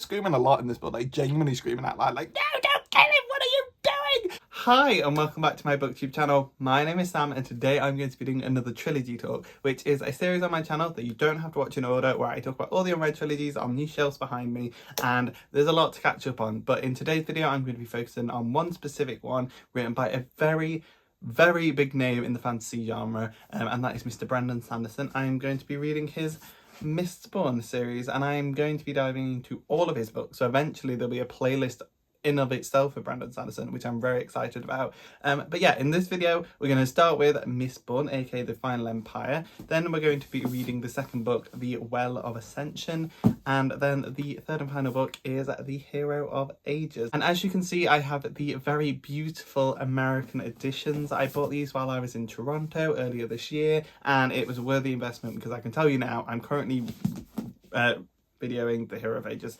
Screaming a lot in this book, like genuinely screaming out loud, like, no, don't kill him, what are you doing? Hi, and welcome back to my booktube channel. My name is Sam, and today I'm going to be doing another trilogy talk, which is a series on my channel that you don't have to watch in order, where I talk about all the unread trilogies on these shelves behind me, and there's a lot to catch up on. But in today's video, I'm going to be focusing on one specific one written by a very big name in the fantasy genre, and that is Mr. Brandon Sanderson. I'm going to be reading his Mistborn series, and I'm going to be diving into all of his books. So eventually there'll be a playlist in of itself for Brandon Sanderson, which I'm very excited about. But yeah, in this video we're going to start with Mistborn, aka The Final Empire. Then we're going to be reading the second book, The Well of Ascension, and then the third and final book is The Hero of Ages. And as you can see, I have the very beautiful American editions. I bought these while I was in Toronto earlier this year, and it was a worthy investment because I can tell you now, I'm currently videoing The Hero of Ages.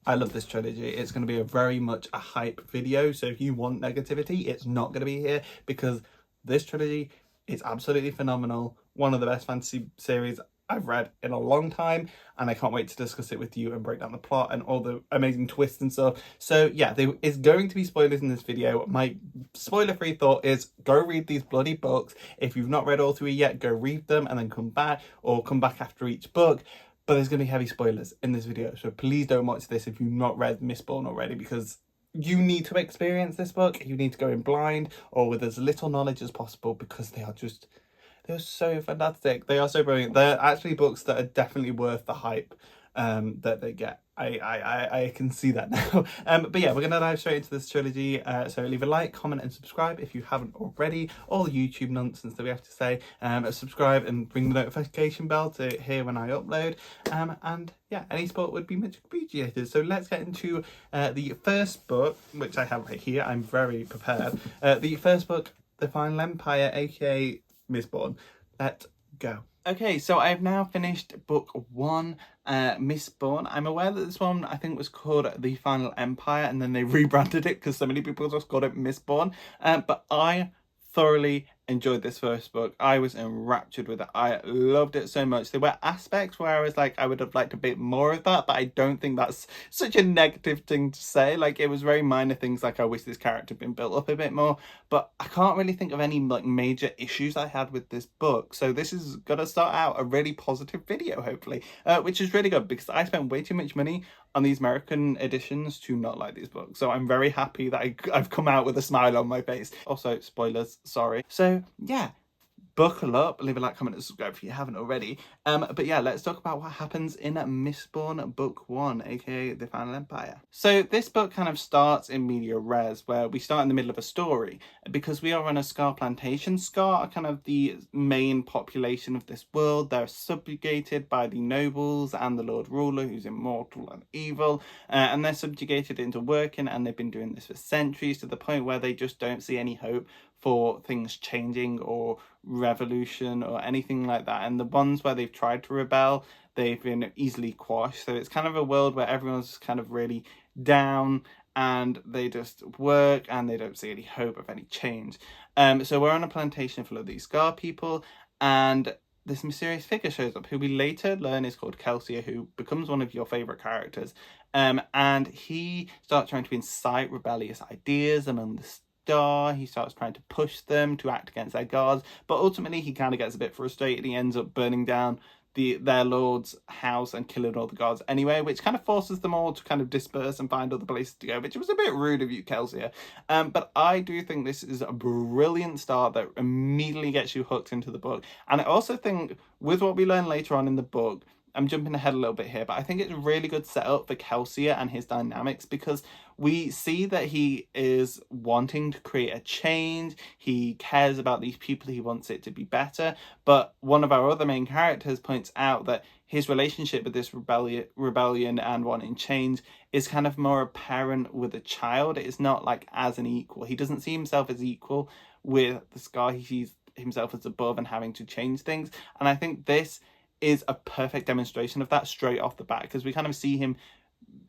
I love this trilogy. It's going to be a very much a hype video, so if you want negativity, it's not going to be here, because this trilogy is absolutely phenomenal. One of the best fantasy series I've read in a long time, and I can't wait to discuss it with you and break down the plot and all the amazing twists and stuff. So yeah, there is going to be spoilers in this video. My spoiler-free thought is go read these bloody books. If you've not read all three yet, go read them and then come back, or come back after each book. But there's going to be heavy spoilers in this video, so please don't watch this if you've not read Mistborn already, because you need to experience this book. You need to go in blind or with as little knowledge as possible, because they're so fantastic. They are so brilliant. They're actually books that are definitely worth the hype that they get. I can see that now. But yeah, we're going to dive straight into this trilogy. So leave a like, comment and subscribe if you haven't already. All the YouTube nonsense that we have to say. Subscribe and ring the notification bell to hear when I upload. And yeah, any support would be much appreciated. So let's get into the first book, which I have right here. I'm very prepared. The first book, The Final Empire, aka Mistborn. Let's go. Okay, so I've now finished book one, Mistborn. I'm aware that this one, I think, was called The Final Empire, and then they rebranded it because so many people just called it Mistborn. But I thoroughly enjoyed this first book. I was enraptured with it. I loved it so much. There were aspects where I was like, I would have liked a bit more of that, but I don't think that's such a negative thing to say. Like, it was very minor things, like I wish this character had been built up a bit more, but I can't really think of any like major issues I had with this book. So this is gonna start out a really positive video, hopefully, which is really good, because I spent way too much money on these American editions to not like these books. So I'm very happy that I've come out with a smile on my face. Also, spoilers, sorry. So yeah, buckle up, leave a like, comment and subscribe if you haven't already. But yeah, let's talk about what happens in Mistborn book one, aka The Final Empire. So this book kind of starts in media res, where we start in the middle of a story, because we are on a Scar plantation. Scar are kind of the main population of this world. They're subjugated by the nobles and the Lord Ruler, who's immortal and evil, and they're subjugated into working, and they've been doing this for centuries, to the point where they just don't see any hope for things changing or revolution or anything like that. And the ones where they've tried to rebel, they've been easily quashed. So it's kind of a world where everyone's kind of really down, and they just work and they don't see any hope of any change. So we're on a plantation full of these Scar people, and this mysterious figure shows up, who we later learn is called Kelsier, who becomes one of your favourite characters. And he starts trying to incite rebellious ideas among the he starts trying to push them to act against their gods, but ultimately he kind of gets a bit frustrated. He ends up burning down their lord's house and killing all the guards anyway, which kind of forces them all to kind of disperse and find other places to go, which was a bit rude of you, Kelsier. But I do think this is a brilliant start that immediately gets you hooked into the book. And I also think, with what we learn later on in the book, I'm jumping ahead a little bit here, but I think it's a really good setup for Kelsier and his dynamics, because we see that he is wanting to create a change. He cares about these people. He wants it to be better. But one of our other main characters points out that his relationship with this rebellion and wanting change is kind of more apparent with a child. It's not like as an equal. He doesn't see himself as equal with the Scar. He sees himself as above and having to change things. And I think this is a perfect demonstration of that straight off the bat, because we kind of see him,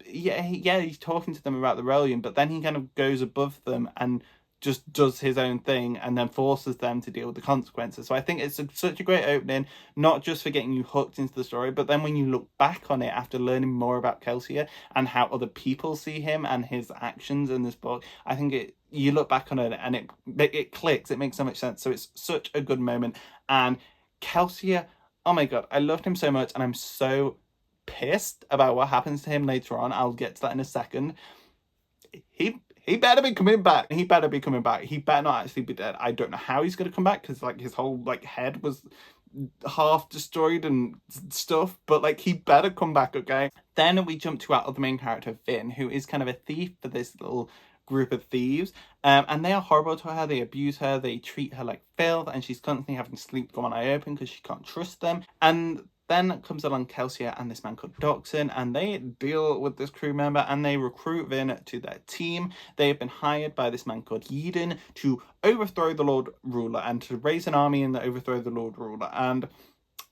he's talking to them about the rebellion, but then he kind of goes above them and just does his own thing and then forces them to deal with the consequences. So I think it's such a great opening, not just for getting you hooked into the story, but then when you look back on it after learning more about Kelsier and how other people see him and his actions in this book, I think you look back on it and it clicks. It makes so much sense. So it's such a good moment. And Kelsier, oh my god, I loved him so much, and I'm so pissed about what happens to him later on. I'll get to that in a second. He better be coming back. He better be coming back. He better not actually be dead. I don't know how he's gonna come back, because like his whole like head was half destroyed and stuff, but like he better come back, okay? Then we jump to our other main character, Vin, who is kind of a thief for this little group of thieves, and they are horrible to her. They abuse her, they treat her like filth, and she's constantly having to sleep with one eye open because she can't trust them. And then comes along Kelsier and this man called Doxon, and they deal with this crew member and they recruit Vin to their team. They have been hired by this man called Eden to overthrow the Lord Ruler and to raise an army and overthrow the Lord Ruler. And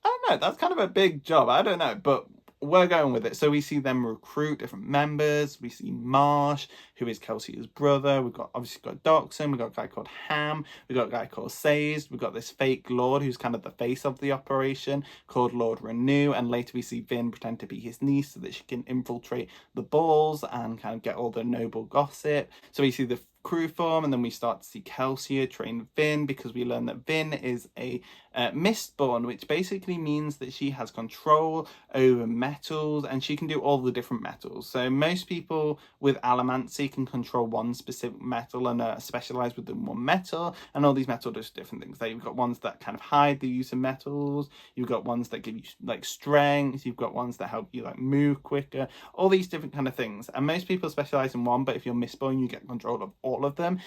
I don't know, that's kind of a big job. I don't know, but we're going with it. So we see them recruit different members. We see Marsh, who is Kelsey's brother. We've got Doxon. We've got a guy called Ham. We've got a guy called Sayes. We've got this fake lord who's kind of the face of the operation called Lord Renew. And later we see Vin pretend to be his niece so that she can infiltrate the balls and kind of get all the noble gossip. So we see the crew form, and then we start to see Kelsier train Vin, because we learn that Vin is a Mistborn, which basically means that she has control over metals and she can do all the different metals. So most people with allomancy can control one specific metal and specialize within one metal, and all these metals do different things. You've got ones that kind of hide the use of metals, you've got ones that give you like strength, you've got ones that help you like move quicker, all these different kind of things. And most people specialize in one, but if you're Mistborn, you get control of all of them.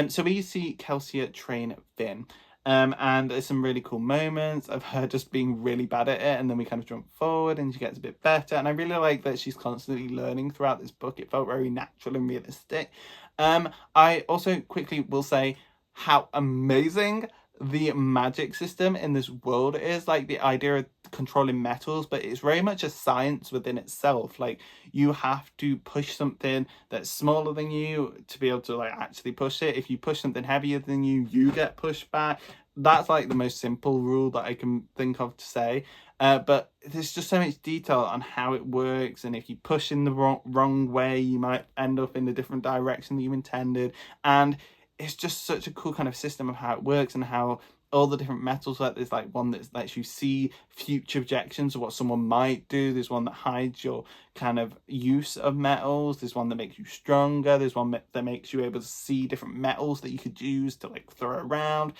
So we see Kelsier train Vin. And there's some really cool moments of her just being really bad at it, and then we kind of jump forward and she gets a bit better, and I really like that she's constantly learning throughout this book. It felt very natural and realistic. I also quickly will say how amazing the magic system in this world is. Like the idea of controlling metals, but it's very much a science within itself. Like you have to push something that's smaller than you to be able to like actually push it. If you push something heavier than you get pushed back. That's like the most simple rule that I can think of to say. But there's just so much detail on how it works, and if you push in the wrong way, you might end up in a different direction than you intended. And it's just such a cool kind of system of how it works, and how all the different metals, like there's like one that lets you see future projections of what someone might do. There's one that hides your kind of use of metals. There's one that makes you stronger. There's one that makes you able to see different metals that you could use to like throw around.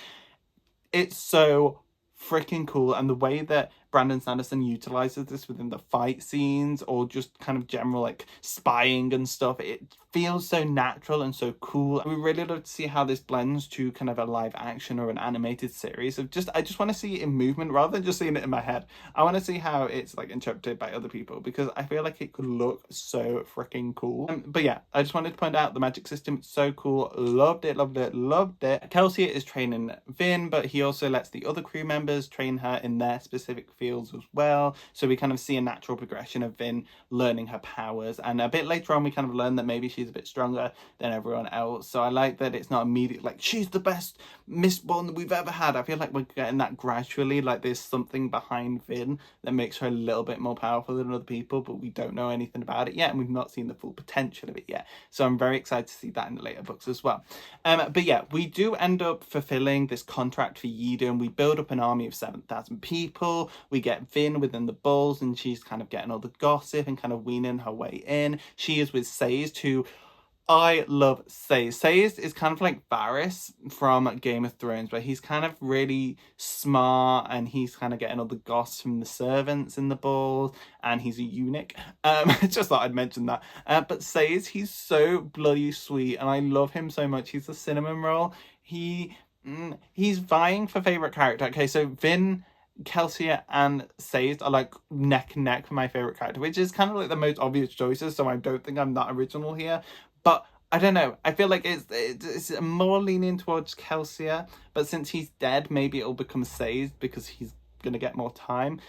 It's so freaking cool, and the way that Brandon Sanderson utilizes this within the fight scenes or just kind of general like spying and stuff, it feels so natural and so cool. We really love to see how this blends to kind of a live action or an animated series of I just want to see it in movement rather than just seeing it in my head. I want to see how it's like interpreted by other people, because I feel like it could look so freaking cool. But yeah, I just wanted to point out the magic system. It's so cool. Loved it. Kelsier is training Vin, but he also lets the other crew members train her in their specific fields as well. So we kind of see a natural progression of Vin learning her powers, and a bit later on we kind of learn that maybe she's a bit stronger than everyone else. So I like that it's not immediate like she's the best Mistborn that we've ever had. I feel like we're getting that gradually, like there's something behind Vin that makes her a little bit more powerful than other people, but we don't know anything about it yet, and we've not seen the full potential of it yet. So I'm very excited to see that in the later books as well. But yeah, we do end up fulfilling this contract for Eden. We build up an army of 7,000 people. We get Vin within the bulls, and she's kind of getting all the gossip and kind of weaning her way in. She is with Sayes, who I love. Sayes is kind of like Varys from Game of Thrones, where he's kind of really smart and he's kind of getting all the goss from the servants in the balls, and he's a eunuch. Just thought I'd mention that. But Sayes, he's so bloody sweet, and I love him so much. He's a cinnamon roll. He's vying for favorite character. Okay, so Vin, Kelsier and Sayes are like neck and neck for my favorite character, which is kind of like the most obvious choices, so I don't think I'm that original here. But I don't know, I feel like it's more leaning towards Kelsier, but since he's dead, maybe it'll become Sayes because he's gonna get more time.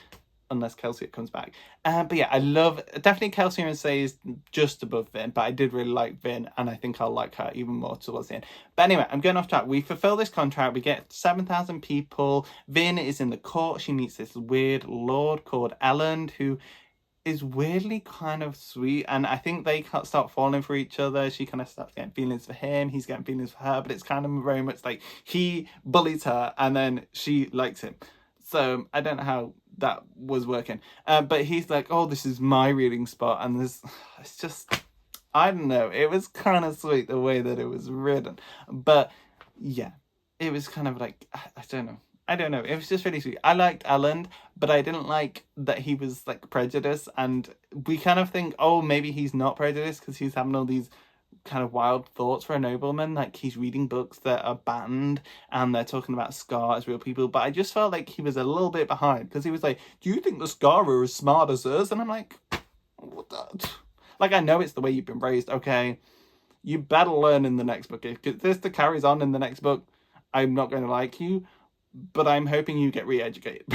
unless Kelsey comes back. But yeah, I love, definitely Kelsey and Say is just above Vin, but I did really like Vin, and I think I'll like her even more towards the end. But anyway, I'm going off track. We fulfill this contract, we get 7,000 people. Vin is in the court. She meets this weird lord called Elend, who is weirdly kind of sweet, and I think they can't start falling for each other. She kind of starts getting feelings for him, he's getting feelings for her, but it's kind of very much like he bullies her and then she likes him. So I don't know how that was working, but he's like, oh, this is my reading spot, and it's just, I don't know, it was kind of sweet the way that it was written, but yeah, it was kind of like, I don't know. It was just really sweet. I liked Elend, but I didn't like that he was like prejudiced, and we kind of think, oh, maybe he's not prejudiced because he's having all these kind of wild thoughts for a nobleman. Like, he's reading books that are banned and they're talking about Scar as real people. But I just felt like he was a little bit behind, because he was like, do you think the Scar are as smart as us? And I'm like, what the? Like, I know it's the way you've been raised. Okay, you better learn in the next book. If this carries on in the next book, I'm not going to like you. But I'm hoping you get re-educated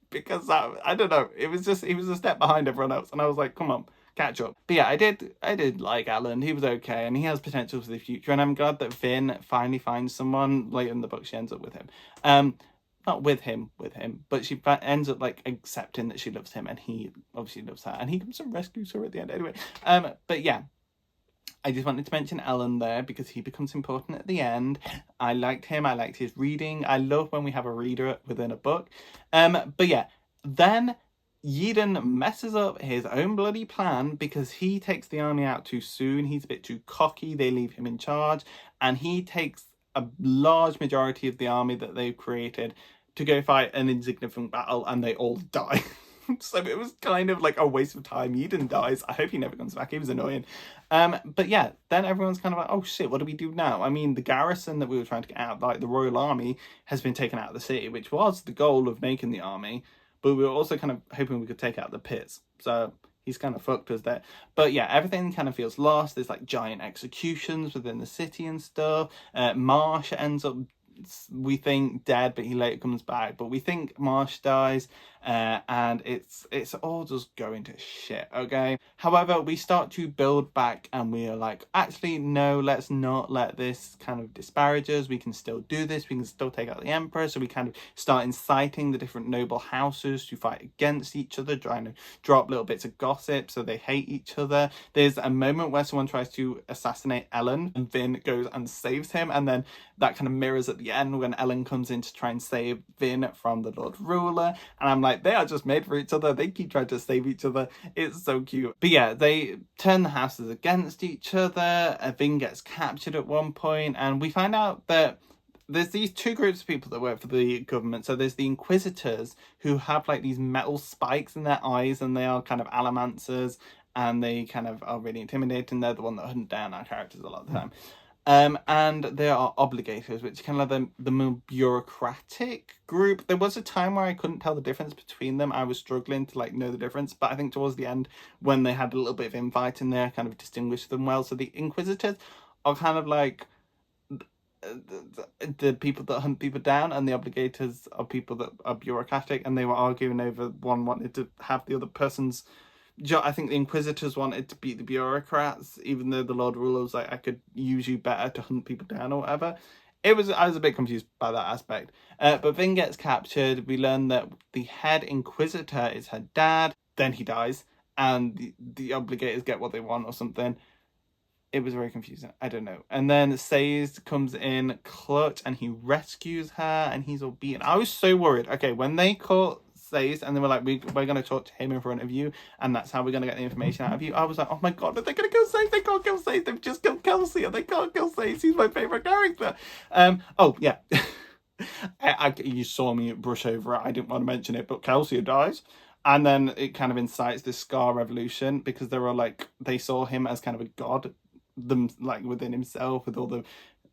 because I don't know, he was a step behind everyone else, and I was like, come on, catch up. But yeah, I did like Alan. He was okay, and he has potential for the future, and I'm glad that Vin finally finds someone. Later in the book, she ends up with him. Not with him, but she ends up like accepting that she loves him, and he obviously loves her, and he comes and rescues her at the end anyway. But yeah, I just wanted to mention Alan there because he becomes important at the end. I liked him. I liked his reading. I love when we have a reader within a book. But yeah, then Yeadon messes up his own bloody plan because he takes the army out too soon. He's a bit too cocky. They leave him in charge, and he takes a large majority of the army that they've created to go fight an insignificant battle, and they all die. So it was kind of like a waste of time. Yeadon dies. I hope he never comes back. He was annoying. But yeah, then everyone's kind of like, oh shit, what do we do now? I mean, the garrison that we were trying to get out, like the Royal Army, has been taken out of the city, which was the goal of making the army. But we were also kind of hoping we could take out the pits. So he's kind of fucked us there. But yeah, everything kind of feels lost. There's like giant executions within the city and stuff. Marsh ends up, we think, dead, but he later comes back. But we think Marsh dies, and it's all just going to shit, okay? However, we start to build back, and we are like, actually, no, let's not let this kind of disparage us. We can still do this. We can still take out the Emperor. So we kind of start inciting the different noble houses to fight against each other, trying to drop little bits of gossip so they hate each other. There's a moment where someone tries to assassinate Ellen, and Vin goes and saves him, and then that kind of mirrors at the end when Ellen comes in to try and save Vin from the Lord Ruler, and I'm like, they are just made for each other. They keep trying to save each other. It's so cute. But yeah, they turn the houses against each other. Vin gets captured at one point, and we find out that there's these two groups of people that work for the government. So there's the Inquisitors, who have like these metal spikes in their eyes, and they are kind of allomancers, and they kind of are really intimidating. They're the one that hunt down our characters a lot of the time. And there are obligators, which is kind of the more bureaucratic group. There was a time where I couldn't tell the difference between them. I was struggling to like know the difference, but I think towards the end, when they had a little bit of infight in there, I kind of distinguished them well. So the Inquisitors are kind of like the people that hunt people down, and the obligators are people that are bureaucratic, and they were arguing over one wanted to have the other person's. I think the Inquisitors wanted to beat the bureaucrats, even though the Lord Ruler was like, I could use you better to hunt people down or whatever. I was a bit confused by that aspect. But Vin gets captured. We learn that the head Inquisitor is her dad. Then he dies, and the obligators get what they want or something. It was very confusing. I don't know. And then Sayes comes in clutch, and he rescues her, and he's all beaten. I was so worried. Okay, when they caught Sayes and they were like, we're going to talk to him in front of you, and that's how we're going to get the information out of you, I was like, oh my god, are they going to kill Sayes? They can't kill Sayes. They've just killed Kelsey, and they can't kill Sayes. He's my favourite character. Oh yeah. You saw me brush over it. I didn't want to mention it, but Kelsey dies. And then it kind of incites this Scar revolution, because they were like, they saw him as kind of a god, them like within himself, with all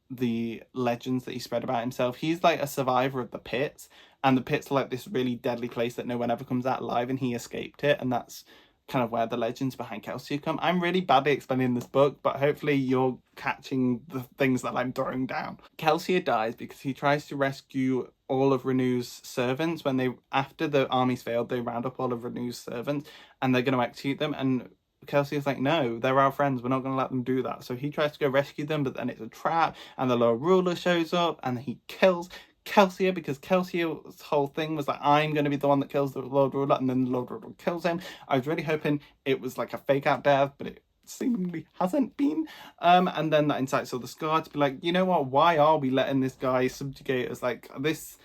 the legends that he spread about himself. He's like a survivor of the pits, and the pits are like this really deadly place that no one ever comes out alive, and he escaped it, and that's kind of where the legends behind Kelsey come. I'm really badly explaining this book, but hopefully you're catching the things that I'm throwing down. Kelsey dies because he tries to rescue all of Renew's servants. After the armies failed, they round up all of Renew's servants and they're going to execute them. And Kelsey is like, no, they're our friends. We're not going to let them do that. So he tries to go rescue them, but then it's a trap. And the Lord Ruler shows up and he kills Kelsey, because Kelsey's whole thing was like, I'm going to be the one that kills the Lord Ruler. And then the Lord Ruler kills him. I was really hoping it was like a fake out death, but it seemingly hasn't been. And then that incites all the Scar to be like, you know what, why are we letting this guy subjugate us? Like this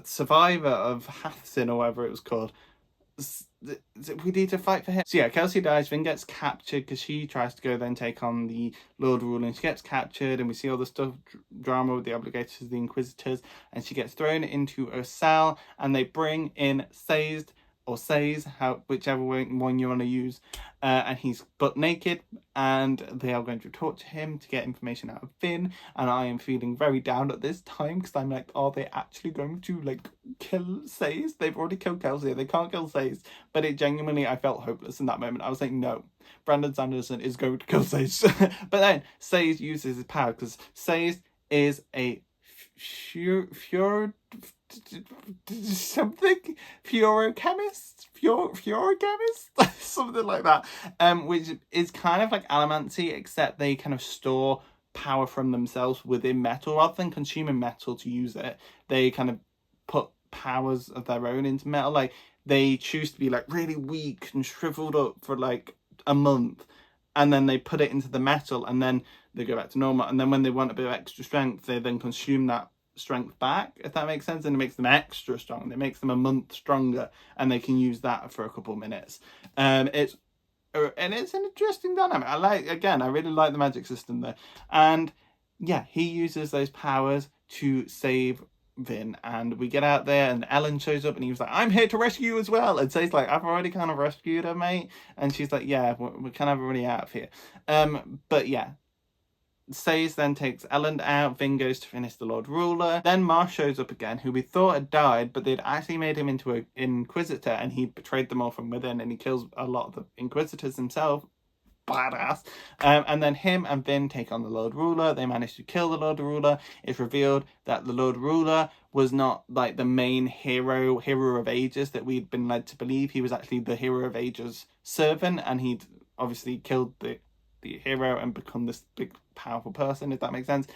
survivor of Hathsin or whatever it was called, we need to fight for him. So yeah, Kelsey dies. Vin gets captured because she tries to go then take on the Lord Ruler, and she gets captured, and we see all the stuff, drama with the Obligators, the Inquisitors, and she gets thrown into a cell, and they bring in Sazed, or Says, whichever one you want to use, and he's butt naked, and they are going to torture him to get information out of Vin. And I am feeling very down at this time because I'm like, are they actually going to like kill Says? They've already killed Kelsey, they can't kill Says. But it genuinely, I felt hopeless in that moment. I was like, no, Brandon Sanderson is going to kill Says. But then Says uses his power because Says is a furochemist, something like that, which is kind of like Allomancy, except they kind of store power from themselves within metal rather than consuming metal to use it. They kind of put powers of their own into metal. Like they choose to be like really weak and shriveled up for like a month, and then they put it into the metal, and then they go back to normal. And then when they want a bit of extra strength, they then consume that strength back, if that makes sense, and it makes them extra strong. It makes them a month stronger, and they can use that for a couple of minutes. It's an interesting dynamic. I really like the magic system there. And yeah, he uses those powers to save Vin, and we get out there, and Ellen shows up, and he was like, I'm here to rescue you as well. And so he's like, I've already kind of rescued her, mate. And she's like, yeah, we're kind of already out of here. But yeah, Says then takes Ellen out. Vin goes to finish the Lord Ruler. Then Marsh shows up again, who we thought had died, but they'd actually made him into an Inquisitor, and he betrayed them all from within, and he kills a lot of the Inquisitors himself. Badass. And then him and Vin take on the Lord Ruler. They manage to kill the Lord Ruler. It's revealed that the Lord Ruler was not like the main hero of ages that we'd been led to believe. He was actually the hero of ages servant, and he'd obviously killed the hero and become this big powerful person, if that makes sense.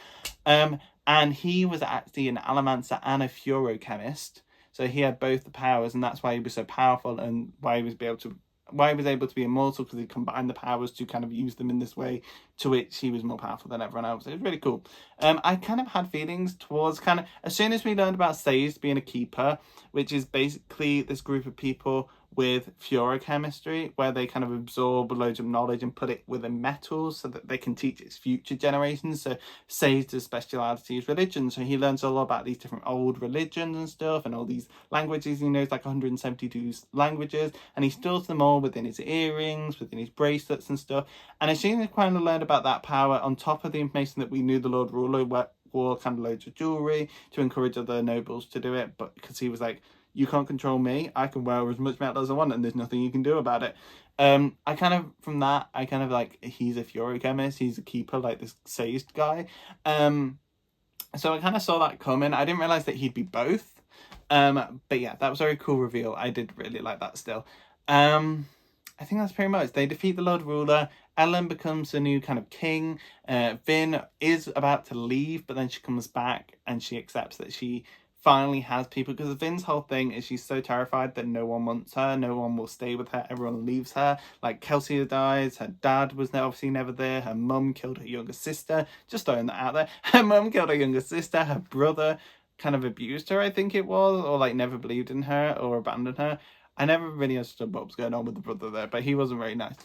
And he was actually an Allomancer and a furochemist, so he had both the powers, and that's why he was so powerful, and why he was able to be immortal, because he combined the powers to kind of use them in this way, to which he was more powerful than everyone else. It was really cool. I kind of had feelings towards as soon as we learned about Sazed being a keeper, which is basically this group of people with furochemistry, where they kind of absorb loads of knowledge and put it within metals so that they can teach its future generations. So Sazed's speciality is religion, so he learns a lot about these different old religions and stuff, and all these languages. He knows like 172 languages, and he stores them all within his earrings, within his bracelets and stuff. And as soon as we kind of learned about that power, on top of the information that we knew the Lord Ruler wore kind of loads of jewelry to encourage other nobles to do it, but because he was like, you can't control me, I can wear as much metal as I want, and there's nothing you can do about it. I kind of like, he's a furochemist, he's a keeper, like this Sazed guy. So I kind of saw that coming. I didn't realise that he'd be both. But yeah, that was a very cool reveal. I did really like that still. I think that's pretty much. They defeat the Lord Ruler. Ellen becomes the new kind of king. Vin is about to leave, but then she comes back and she accepts that she finally has people, because Vin's whole thing is she's so terrified that no one wants her, no one will stay with her, everyone leaves her. Like Kelsey dies, her dad was obviously never there, her mum killed her younger sister, just throwing that out there. Her mum killed her younger sister, her brother kind of abused her, I think it was, or like never believed in her or abandoned her. I never really understood what was going on with the brother there, but he wasn't very nice.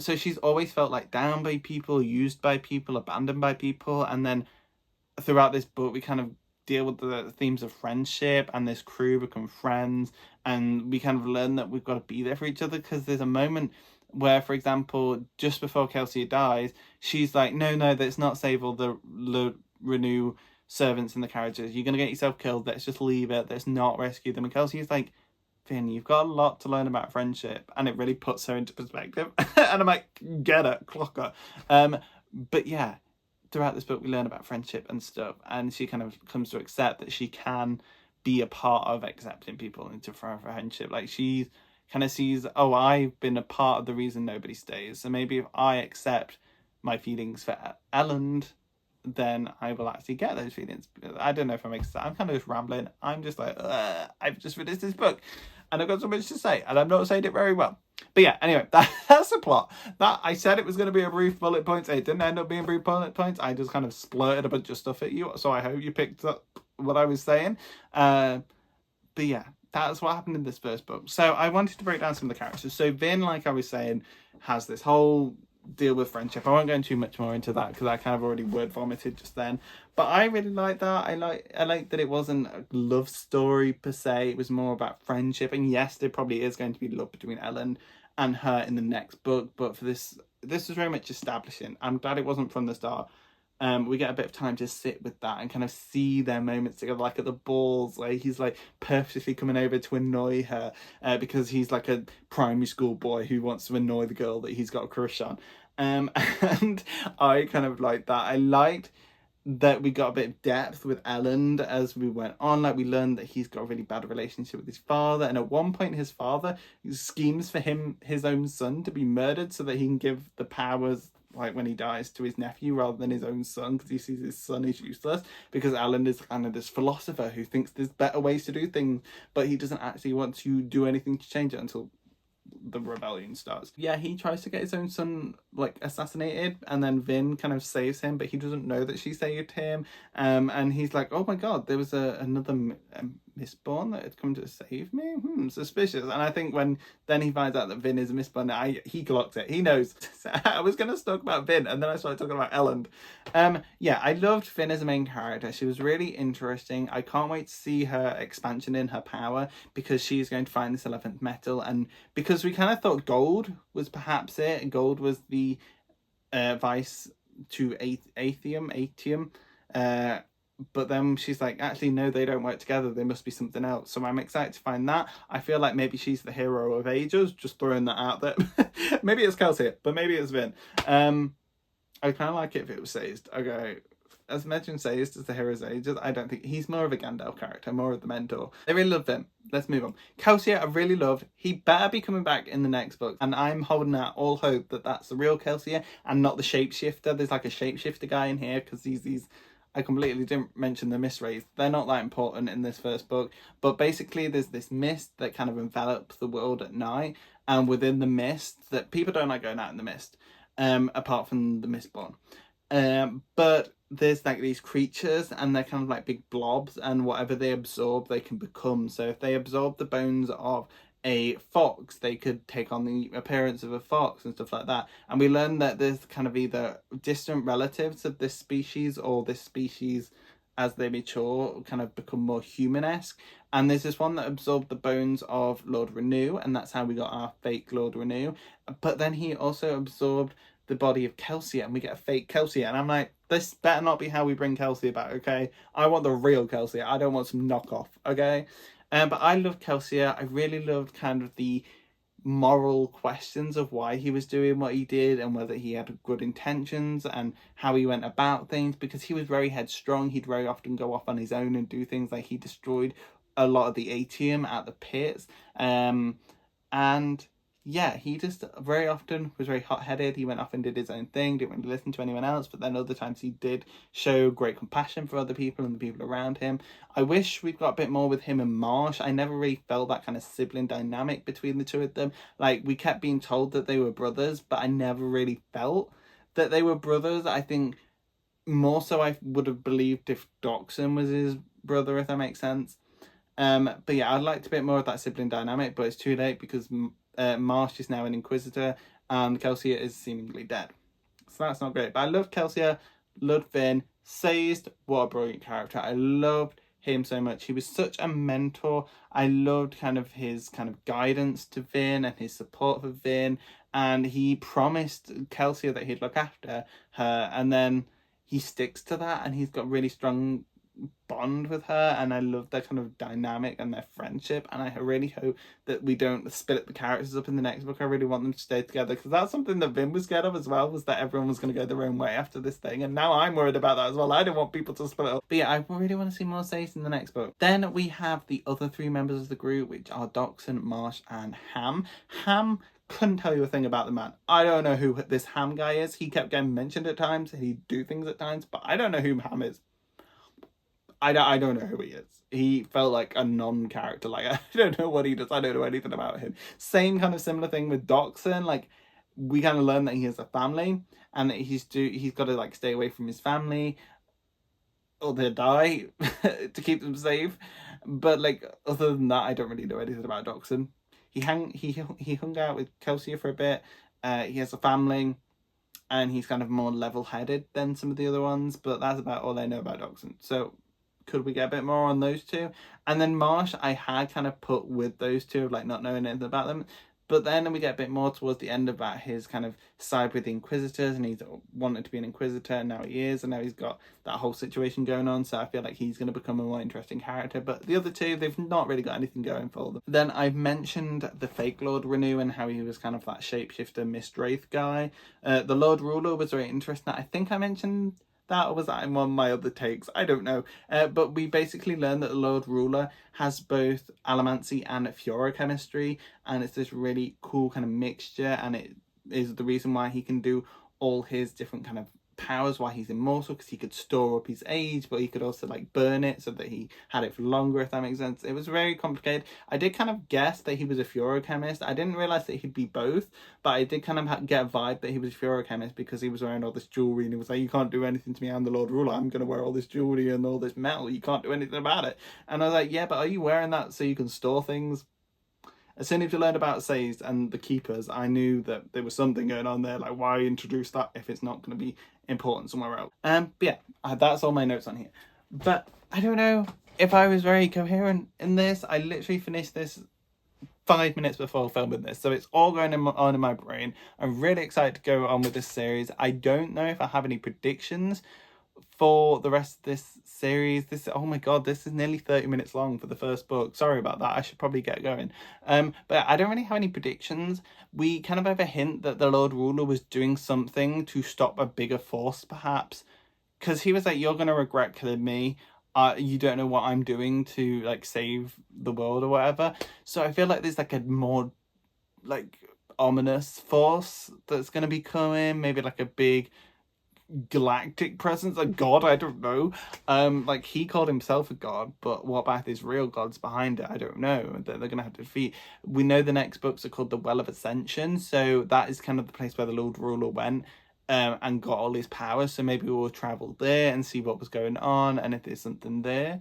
So she's always felt like down by people, used by people, abandoned by people. And then throughout this book, we kind of deal with the themes of friendship, and this crew become friends, and we kind of learn that we've got to be there for each other. Because there's a moment where, for example, just before Kelsey dies, she's like, no, let's not save all the Renew servants in the carriages. You're going to get yourself killed. Let's just leave it. Let's not rescue them. And Kelsey's like, Finn, you've got a lot to learn about friendship. And it really puts her into perspective. And I'm like, get it, clock her. But yeah, throughout this book we learn about friendship and stuff, and she kind of comes to accept that she can be a part of accepting people into friendship. Like, she kind of sees, oh, I've been a part of the reason nobody stays, so maybe if I accept my feelings for Elend, then I will actually get those feelings. I don't know if I make sense. I'm kind of just rambling. I'm just like, I've just finished this book and I've got so much to say and I'm not saying it very well. But yeah, anyway, that's the plot. That I said it was going to be a brief bullet points. It didn't end up being brief bullet points. I just kind of splurted a bunch of stuff at you. So I hope you picked up what I was saying. But yeah, that's what happened in this first book. So I wanted to break down some of the characters. So Vin, like I was saying, has this whole deal with friendship. I won't go into much more into that because I kind of already word vomited just then. But I really like that. I like that it wasn't a love story per se. It was more about friendship. And yes, there probably is going to be love between Ellen and her in the next book. But for this was very much establishing. I'm glad it wasn't from the start. We get a bit of time to sit with that and kind of see their moments together, like at the balls where he's like purposely coming over to annoy her because he's like a primary school boy who wants to annoy the girl that he's got a crush on. And I kind of like that. I liked that we got a bit of depth with Elend as we went on. Like, we learned that he's got a really bad relationship with his father, and at one point his father schemes for his own son to be murdered so that he can give the powers, like when he dies, to his nephew rather than his own son, because he sees his son is useless, because Alan is kind of this philosopher who thinks there's better ways to do things, but he doesn't actually want to do anything to change it until the rebellion starts. Yeah, he tries to get his own son like assassinated, and then Vin kind of saves him, but he doesn't know that she saved him. And he's like, oh my god, there was another Mistborn that had come to save me. Suspicious. And I think when then he finds out that Vin is a Mistborn, he clocks it. He knows. I was gonna talk about Vin, and then I started talking about Elend. Yeah, I loved Vin as a main character. She was really interesting. I can't wait to see her expansion in her power, because she's going to find this 11th metal, and because we kind of thought gold was perhaps it. Gold was the vice to atium. But then she's like, actually, no, they don't work together. They must be something else. So I'm excited to find that. I feel like maybe she's the hero of ages. Just throwing that out there. Maybe it's Kelsey, but maybe it's Vin. I kind of like it if it was Sazed. Okay. As mentioned, Sazed is the hero's ages. I don't think he's more of a Gandalf character, more of the mentor. I really love him. Let's move on. Kelsier, I really loved. He better be coming back in the next book, and I'm holding out all hope that that's the real Kelsier and not the shapeshifter. There's like a shapeshifter guy in here, because these I completely didn't mention the misrays. They're not that important in this first book, but basically there's this mist that kind of envelops the world at night, and within the mist, that people don't like going out in the mist, apart from the Mistborn. But there's like these creatures, and they're kind of like big blobs, and whatever they absorb they can become. So if they absorb the bones of a fox, they could take on the appearance of a fox and stuff like that. And we learned that there's kind of either distant relatives of this species, or this species as they mature kind of become more human-esque. And there's this one that absorbed the bones of Lord Renew, and that's how we got our fake Lord Renew. But then he also absorbed the body of Kelsier, and we get a fake Kelsier. And I'm like, this better not be how we bring Kelsier back, okay? I want the real Kelsier. I don't want some knockoff, okay? But I loved Kelsier. I really loved kind of the moral questions of why he was doing what he did, and whether he had good intentions and how he went about things, because he was very headstrong. He'd very often go off on his own and do things, like he destroyed a lot of the atium at the pits. And yeah, he just very often was very hot-headed. He went off and did his own thing, didn't really listen to anyone else, but then other times he did show great compassion for other people and the people around him. I wish we'd got a bit more with him and Marsh. I never really felt that kind of sibling dynamic between the two of them. Like, we kept being told that they were brothers, but I never really felt that they were brothers. I think more so I would have believed if Doxon was his brother, if that makes sense. But yeah, I'd liked a bit more of that sibling dynamic, but it's too late, because Marsh is now an Inquisitor and Kelsier is seemingly dead. So that's not great. But I loved Kelsier, loved Vin. Sazed, what a brilliant character. I loved him so much. He was such a mentor. I loved kind of his kind of guidance to Vin and his support for Vin. And he promised Kelsier that he'd look after her. And then he sticks to that, and he's got really strong bond with her, and I love their kind of dynamic and their friendship, and I really hope that we don't split the characters up in the next book. I really want them to stay together, because that's something that Vin was scared of as well, was that everyone was going to go their own way after this thing, and now I'm worried about that as well. I don't want people to split up. But yeah, I really want to see more Sace in the next book. Then we have the other three members of the group, which are Doxon, Marsh, and Ham. Ham, couldn't tell you a thing about the man. I don't know who this Ham guy is. He kept getting mentioned at times, and he'd do things at times, but I don't know who Ham is. I don't know who he is. He felt like a non-character. Like, I don't know what he does. I don't know anything about him. Same kind of similar thing with Doxon. Like, we kind of learn that he has a family, and that he's got to like stay away from his family or they'll die to keep them safe. But like, other than that, I don't really know anything about Doxon. He hung out with Kelsey for a bit. He has a family, and he's kind of more level-headed than some of the other ones. But that's about all I know about Doxon. So could we get a bit more on those two? And then Marsh, I had kind of put with those two, like not knowing anything about them. But then we get a bit more towards the end about his kind of side with the Inquisitors, and he's wanted to be an Inquisitor, and now he is, and now he's got that whole situation going on, so I feel like he's going to become a more interesting character. But the other two, they've not really got anything going for them. Then I've mentioned the Fake Lord Renew and how he was kind of that shapeshifter Mist Wraith guy. The Lord Ruler was very interesting. I think I mentioned that, or was that in one of my other takes? I don't know. But we basically learned that the Lord Ruler has both allomancy and fluorochemistry, and it's this really cool kind of mixture, and it is the reason why he can do all his different kind of powers, why he's immortal, because he could store up his age, but he could also like burn it so that he had it for longer, if that makes sense. It was very complicated. I did kind of guess that he was a fluorochemist. I didn't realize that he'd be both, but I did kind of get a vibe that he was a fluorochemist because he was wearing all this jewelry, and he was like, you can't do anything to me, I'm the Lord Ruler, I'm going to wear all this jewelry and all this metal, you can't do anything about it. And I was like, yeah, but are you wearing that so you can store things? As soon as you learned about Saze and the Keepers, I knew that there was something going on there. Like, why introduce that if it's not going to be important somewhere else? But yeah, that's all my notes on here. But I don't know if I was very coherent in this. I literally finished this 5 minutes before filming this, so it's all going on in my brain. I'm really excited to go on with this series. I don't know if I have any predictions for the rest of this series. Oh my god, this is nearly 30 minutes long for the first book. Sorry about that, I should probably get going. But I don't really have any predictions. We kind of have a hint that the Lord Ruler was doing something to stop a bigger force, perhaps, because he was like, you're gonna regret killing me, you don't know what I'm doing to like save the world or whatever. So I feel like there's like a more like ominous force that's gonna be coming, maybe like a big galactic presence, a god, I don't know. Like, he called himself a god, but what about his real gods behind it? I don't know, that they're gonna have to defeat. We know the next books are called the Well of Ascension, so that is kind of the place where the Lord Ruler went and got all his powers. So maybe we'll travel there and see what was going on, and if there's something there.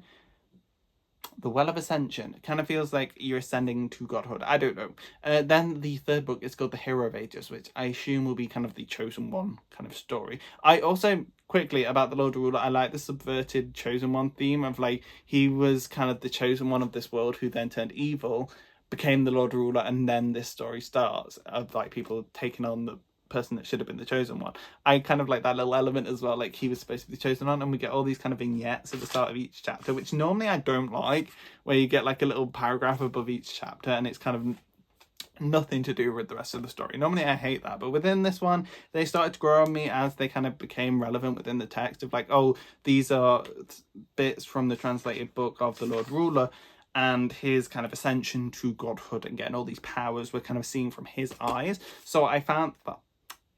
The Well of Ascension, it kind of feels like you're ascending to godhood. I don't know. Then the third book is called The Hero of Ages, which I assume will be kind of the Chosen One kind of story. I also, quickly, about the Lord Ruler, I like the subverted Chosen One theme of like, he was kind of the chosen one of this world who then turned evil, became the Lord Ruler, and then this story starts of like people taking on the person that should have been the chosen one. I kind of like that little element as well, like he was supposed to be the chosen one, and we get all these kind of vignettes at the start of each chapter, which normally I don't like, where you get like a little paragraph above each chapter and it's kind of nothing to do with the rest of the story. Normally I hate that, but within this one they started to grow on me as they kind of became relevant within the text of like, oh, these are bits from the translated book of the Lord Ruler, and his kind of ascension to godhood and getting all these powers we're kind of seeing from his eyes. So I found that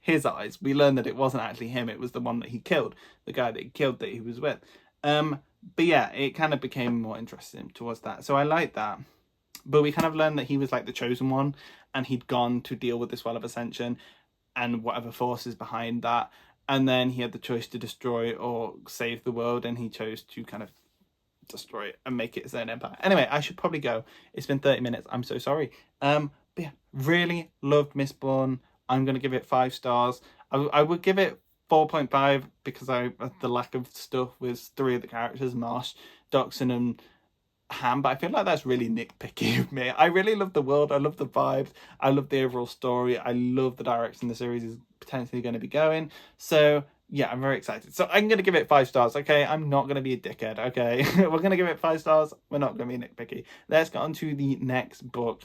his eyes, we learned that it wasn't actually him, it was the one that he killed, the guy that he killed that he was with. But yeah, it kind of became more interesting towards that, so I like that. But we kind of learned that he was like the chosen one, and he'd gone to deal with this Well of Ascension and whatever forces behind that, and then he had the choice to destroy or save the world, and he chose to kind of destroy it and make it his own empire. Anyway, I should probably go. It's been 30 minutes, I'm so sorry. But yeah, really loved Mistborn. I'm going to give it 5 stars. I would give it 4.5 because the lack of stuff with 3 of the characters, Marsh, Doxon and ham, but I feel like that's really nitpicky of me. I really love the world, I love the vibes, I love the overall story, I love the direction the series is potentially going to be going. So yeah, I'm very excited. So I'm going to give it 5 stars, okay? I'm not going to be a dickhead, okay? We're going to give it 5 stars. We're not going to be nitpicky. Let's get on to the next book.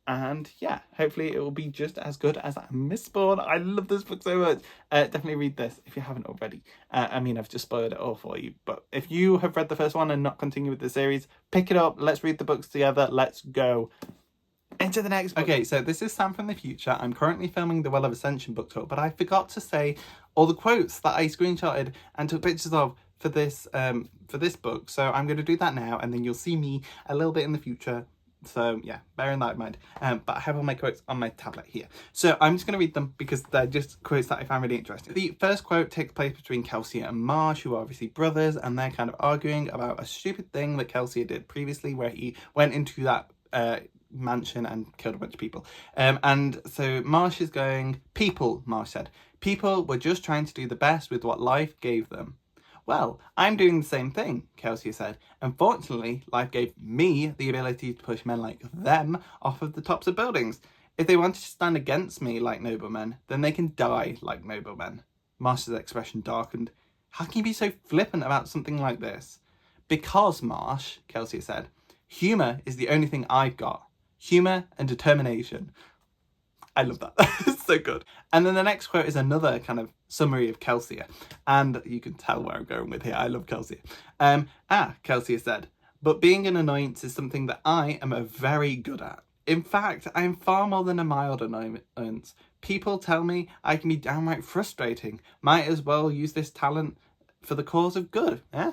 And yeah, hopefully it will be just as good as Mistborn. I love this book so much. Definitely read this if you haven't already. I mean, I've just spoiled it all for you. But if you have read the first one and not continue with the series, pick it up. Let's read the books together. Let's go into the next book. Okay, so this is Sam from the future. I'm currently filming the Well of Ascension book talk, but I forgot to say all the quotes that I screenshotted and took pictures of for this book. So I'm going to do that now, and then you'll see me a little bit in the future. So yeah, bearing that in mind. But I have all my quotes on my tablet here. So I'm just going to read them because they're just quotes that I found really interesting. The first quote takes place between Kelsey and Marsh, who are obviously brothers, and they're kind of arguing about a stupid thing that Kelsey did previously where he went into that mansion and killed a bunch of people. And so Marsh is going, people, Marsh said, people were just trying to do the best with what life gave them. Well, I'm doing the same thing, Kelsey said. Unfortunately, life gave me the ability to push men like them off of the tops of buildings. If they wanted to stand against me like noblemen, then they can die like noblemen. Marsh's expression darkened. How can you be so flippant about something like this? Because, Marsh, Kelsey said, humour is the only thing I've got. Humour and determination. I love that. It's so good. And then the next quote is another kind of summary of Kelsier. And you can tell where I'm going with here. I love Kelsier. Kelsier said, but being an annoyance is something that I am very good at. In fact, I am far more than a mild annoyance. People tell me I can be downright frustrating. Might as well use this talent for the cause of good, eh?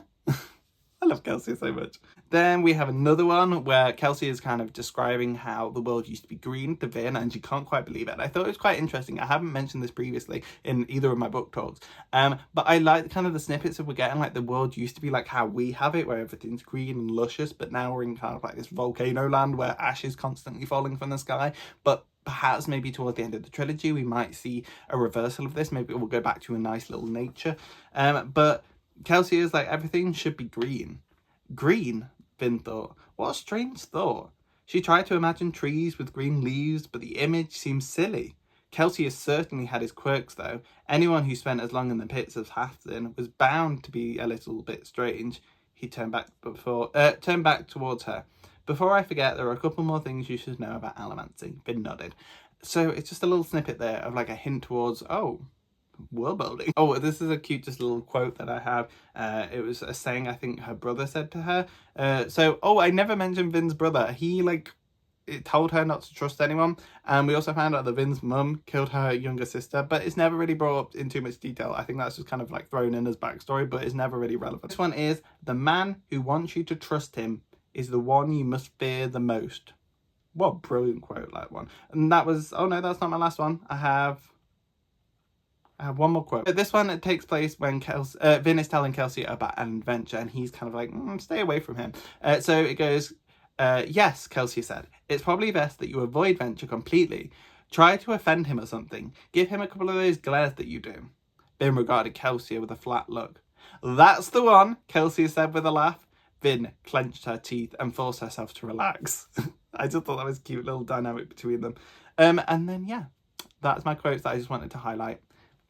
I love Kelsey so much. Then we have another one where Kelsey is kind of describing how the world used to be green to Vin, and she can't quite believe it. And I thought it was quite interesting. I haven't mentioned this previously in either of my book talks, but I like kind of the snippets that we're getting. Like the world used to be like how we have it, where everything's green and luscious, but now we're in kind of like this volcano land where ash is constantly falling from the sky. But perhaps maybe towards the end of the trilogy, we might see a reversal of this. Maybe we'll go back to a nice little nature. But Kelsey is like, everything should be green. Green, Vin thought. What a strange thought. She tried to imagine trees with green leaves, but the image seemed silly. Kelsey has certainly had his quirks, though. Anyone who spent as long in the pits as Halfton was bound to be a little bit strange. He turned back towards her. Before I forget, there are a couple more things you should know about allomancy. Vin nodded. So it's just a little snippet there of like a hint towards, world building. Oh, this is a cute just little quote that I have. It was a saying I think her brother said to her. I never mentioned Vin's brother. He it told her not to trust anyone, and we also found out that Vin's mum killed her younger sister, but it's never really brought up in too much detail. I think that's just kind of like thrown in as backstory, but it's never really relevant. This one is, the man who wants you to trust him is the one you must fear the most. What a brilliant quote, that one. And that was, oh no, that's not my last one. I have one more quote. This one, it takes place when Vin is telling Kelsey about an adventure, and he's kind of like, stay away from him. So it goes, yes, Kelsey said, it's probably best that you avoid Venture completely. Try to offend him or something. Give him a couple of those glares that you do. Vin regarded Kelsey with a flat look. That's the one, Kelsey said with a laugh. Vin clenched her teeth and forced herself to relax. I just thought that was a cute little dynamic between them. And then, yeah, that's my quotes that I just wanted to highlight.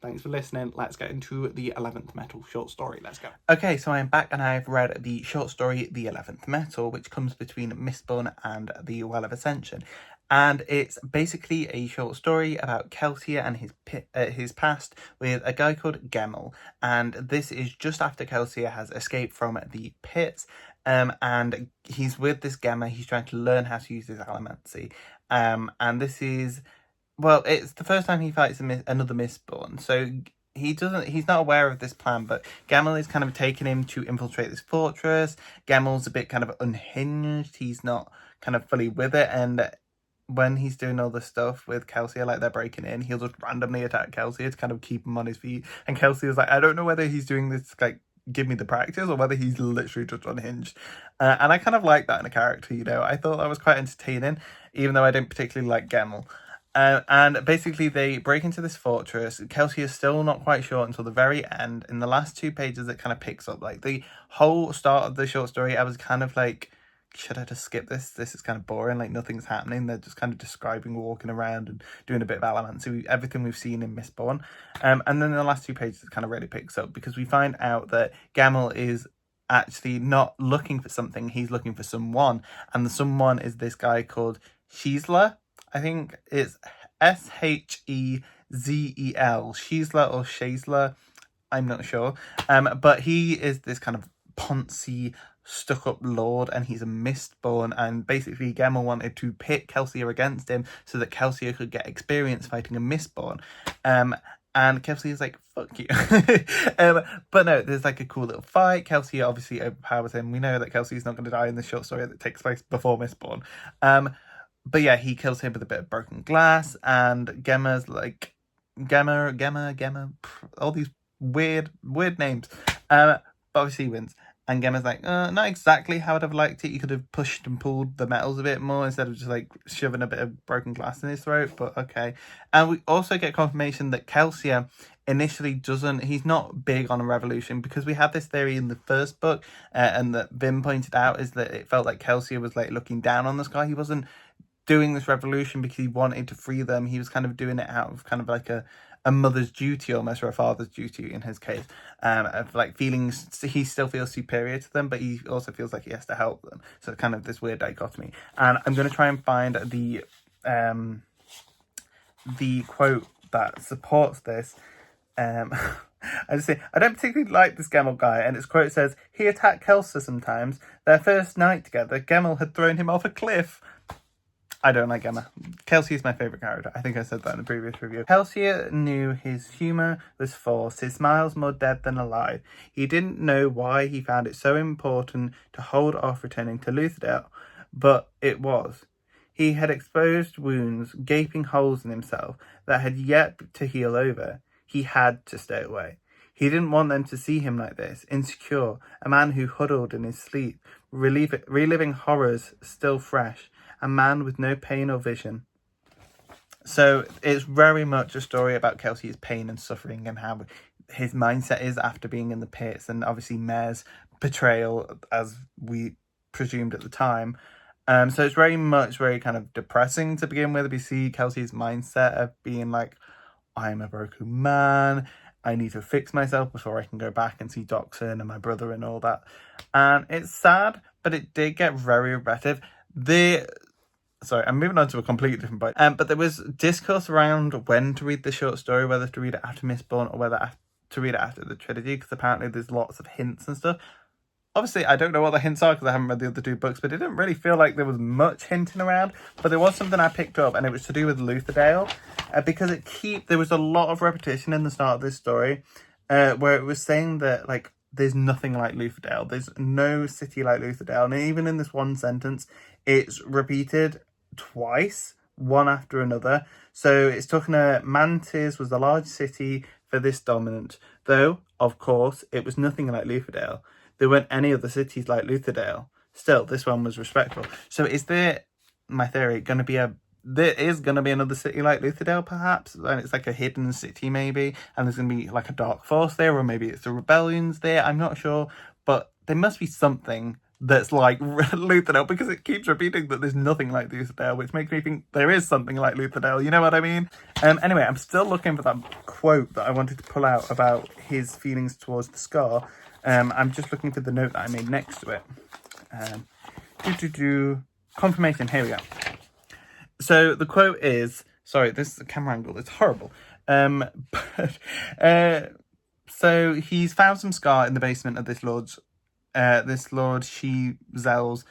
Thanks for listening. Let's get into the 11th Metal short story. Let's go. Okay, so I'm back and I've read the short story, The 11th Metal, which comes between Mistborn and the Well of Ascension. And it's basically a short story about Kelsier and his past with a guy called Gemmel. And this is just after Kelsier has escaped from the pits. And he's with this Gemma. He's trying to learn how to use his allomancy. And this is... Well, it's the first time he fights another Mistborn, so he's not aware of this plan, but Gemmel is kind of taking him to infiltrate this fortress. Gemmel's a bit kind of unhinged, he's not kind of fully with it, and when he's doing all this stuff with Kelsier, like they're breaking in, he'll just randomly attack Kelsier to kind of keep him on his feet, and Kelsier is like, I don't know whether he's doing this, like, give me the practice, or whether he's literally just unhinged. And I kind of like that in a character, you know, I thought that was quite entertaining, even though I don't particularly like Gemmel. And basically they break into this fortress. Kelsey is still not quite sure until the very end. In the last 2 pages, it kind of picks up. Like the whole start of the short story, I was kind of like, should I just skip this? This is kind of boring, like nothing's happening. They're just kind of describing walking around and doing a bit of allomancy, everything we've seen in Mistborn. And then in the last 2 pages, it kind of really picks up because we find out that Gamel is actually not looking for something, he's looking for someone. And the someone is this guy called Sheezler. I think it's Shezel, Sheezler or Shazler. I'm not sure. But he is this kind of poncy, stuck-up lord, and he's a Mistborn, and basically Gemma wanted to pit Kelsier against him so that Kelsier could get experience fighting a Mistborn. And Kelsier is like, fuck you. But no, there's like a cool little fight. Kelsier obviously overpowers him. We know that Kelsey's not going to die in this short story that takes place before Mistborn. But yeah, he kills him with a bit of broken glass, and Gemma's like, Gemma, all these weird names. But obviously he wins. And Gemma's like, not exactly how I'd have liked it. You could have pushed and pulled the metals a bit more instead of just like shoving a bit of broken glass in his throat, but okay. And we also get confirmation that Kelsier initially he's not big on a revolution, because we had this theory in the first book, and that Vim pointed out, is that it felt like Kelsier was like looking down on the Sky. He wasn't doing this revolution because he wanted to free them. He was kind of doing it out of kind of like a mother's duty almost, or a father's duty in his case, of like feelings. He still feels superior to them, but he also feels like he has to help them. So kind of this weird dichotomy. And I'm going to try and find the quote that supports this. I just say, I don't particularly like this Gemmel guy, and its quote says, he attacked Kelsa sometimes. Their first night together, Gemmel had thrown him off a cliff. I don't like Gemma. Kelsier is my favourite character. I think I said that in the previous review. Kelsier knew his humour was forced, his smiles more dead than alive. He didn't know why he found it so important to hold off returning to Lutherdale, but it was. He had exposed wounds, gaping holes in himself that had yet to heal over. He had to stay away. He didn't want them to see him like this, insecure, a man who huddled in his sleep, reliving horrors still fresh, a man with no pain or vision. So it's very much a story about Kelsey's pain and suffering, and how his mindset is after being in the pits, and obviously Mare's betrayal, as we presumed at the time. So it's very kind of depressing to begin with. We see Kelsey's mindset of being like, I'm a broken man, I need to fix myself before I can go back and see Doxon and my brother and all that. And it's sad, but it did get very repetitive. Sorry, I'm moving on to a completely different point. But there was discourse around when to read the short story, whether to read it after Mistborn or whether to read it after the trilogy, because apparently there's lots of hints and stuff. Obviously, I don't know what the hints are because I haven't read the other 2 books, but it didn't really feel like there was much hinting around. But there was something I picked up, and it was to do with Lutherdale, because there was a lot of repetition in the start of this story, where it was saying that like there's nothing like Lutherdale, there's no city like Lutherdale, and even in this one sentence, it's repeated twice, one after another. So it's talking Mantis was the large city for this dominant, though of course it was nothing like Lutherdale. There weren't any other cities like Lutherdale. Still, this one was respectful. So is there, my theory, there is going to be another city like Lutherdale, perhaps, and it's like a hidden city maybe, and there's going to be like a dark force there, or maybe it's the rebellions there, I'm not sure, but there must be something that's like Lutherdale, because it keeps repeating that there's nothing like Lutherdale, which makes me think there is something like Lutherdale, you know what I mean? Anyway, I'm still looking for that quote that I wanted to pull out about his feelings towards the Scar. I'm just looking for the note that I made next to it. Confirmation, here we go. So the quote is, sorry, this camera angle is horrible. So he's found some Scar in the basement of this Lord Shezel's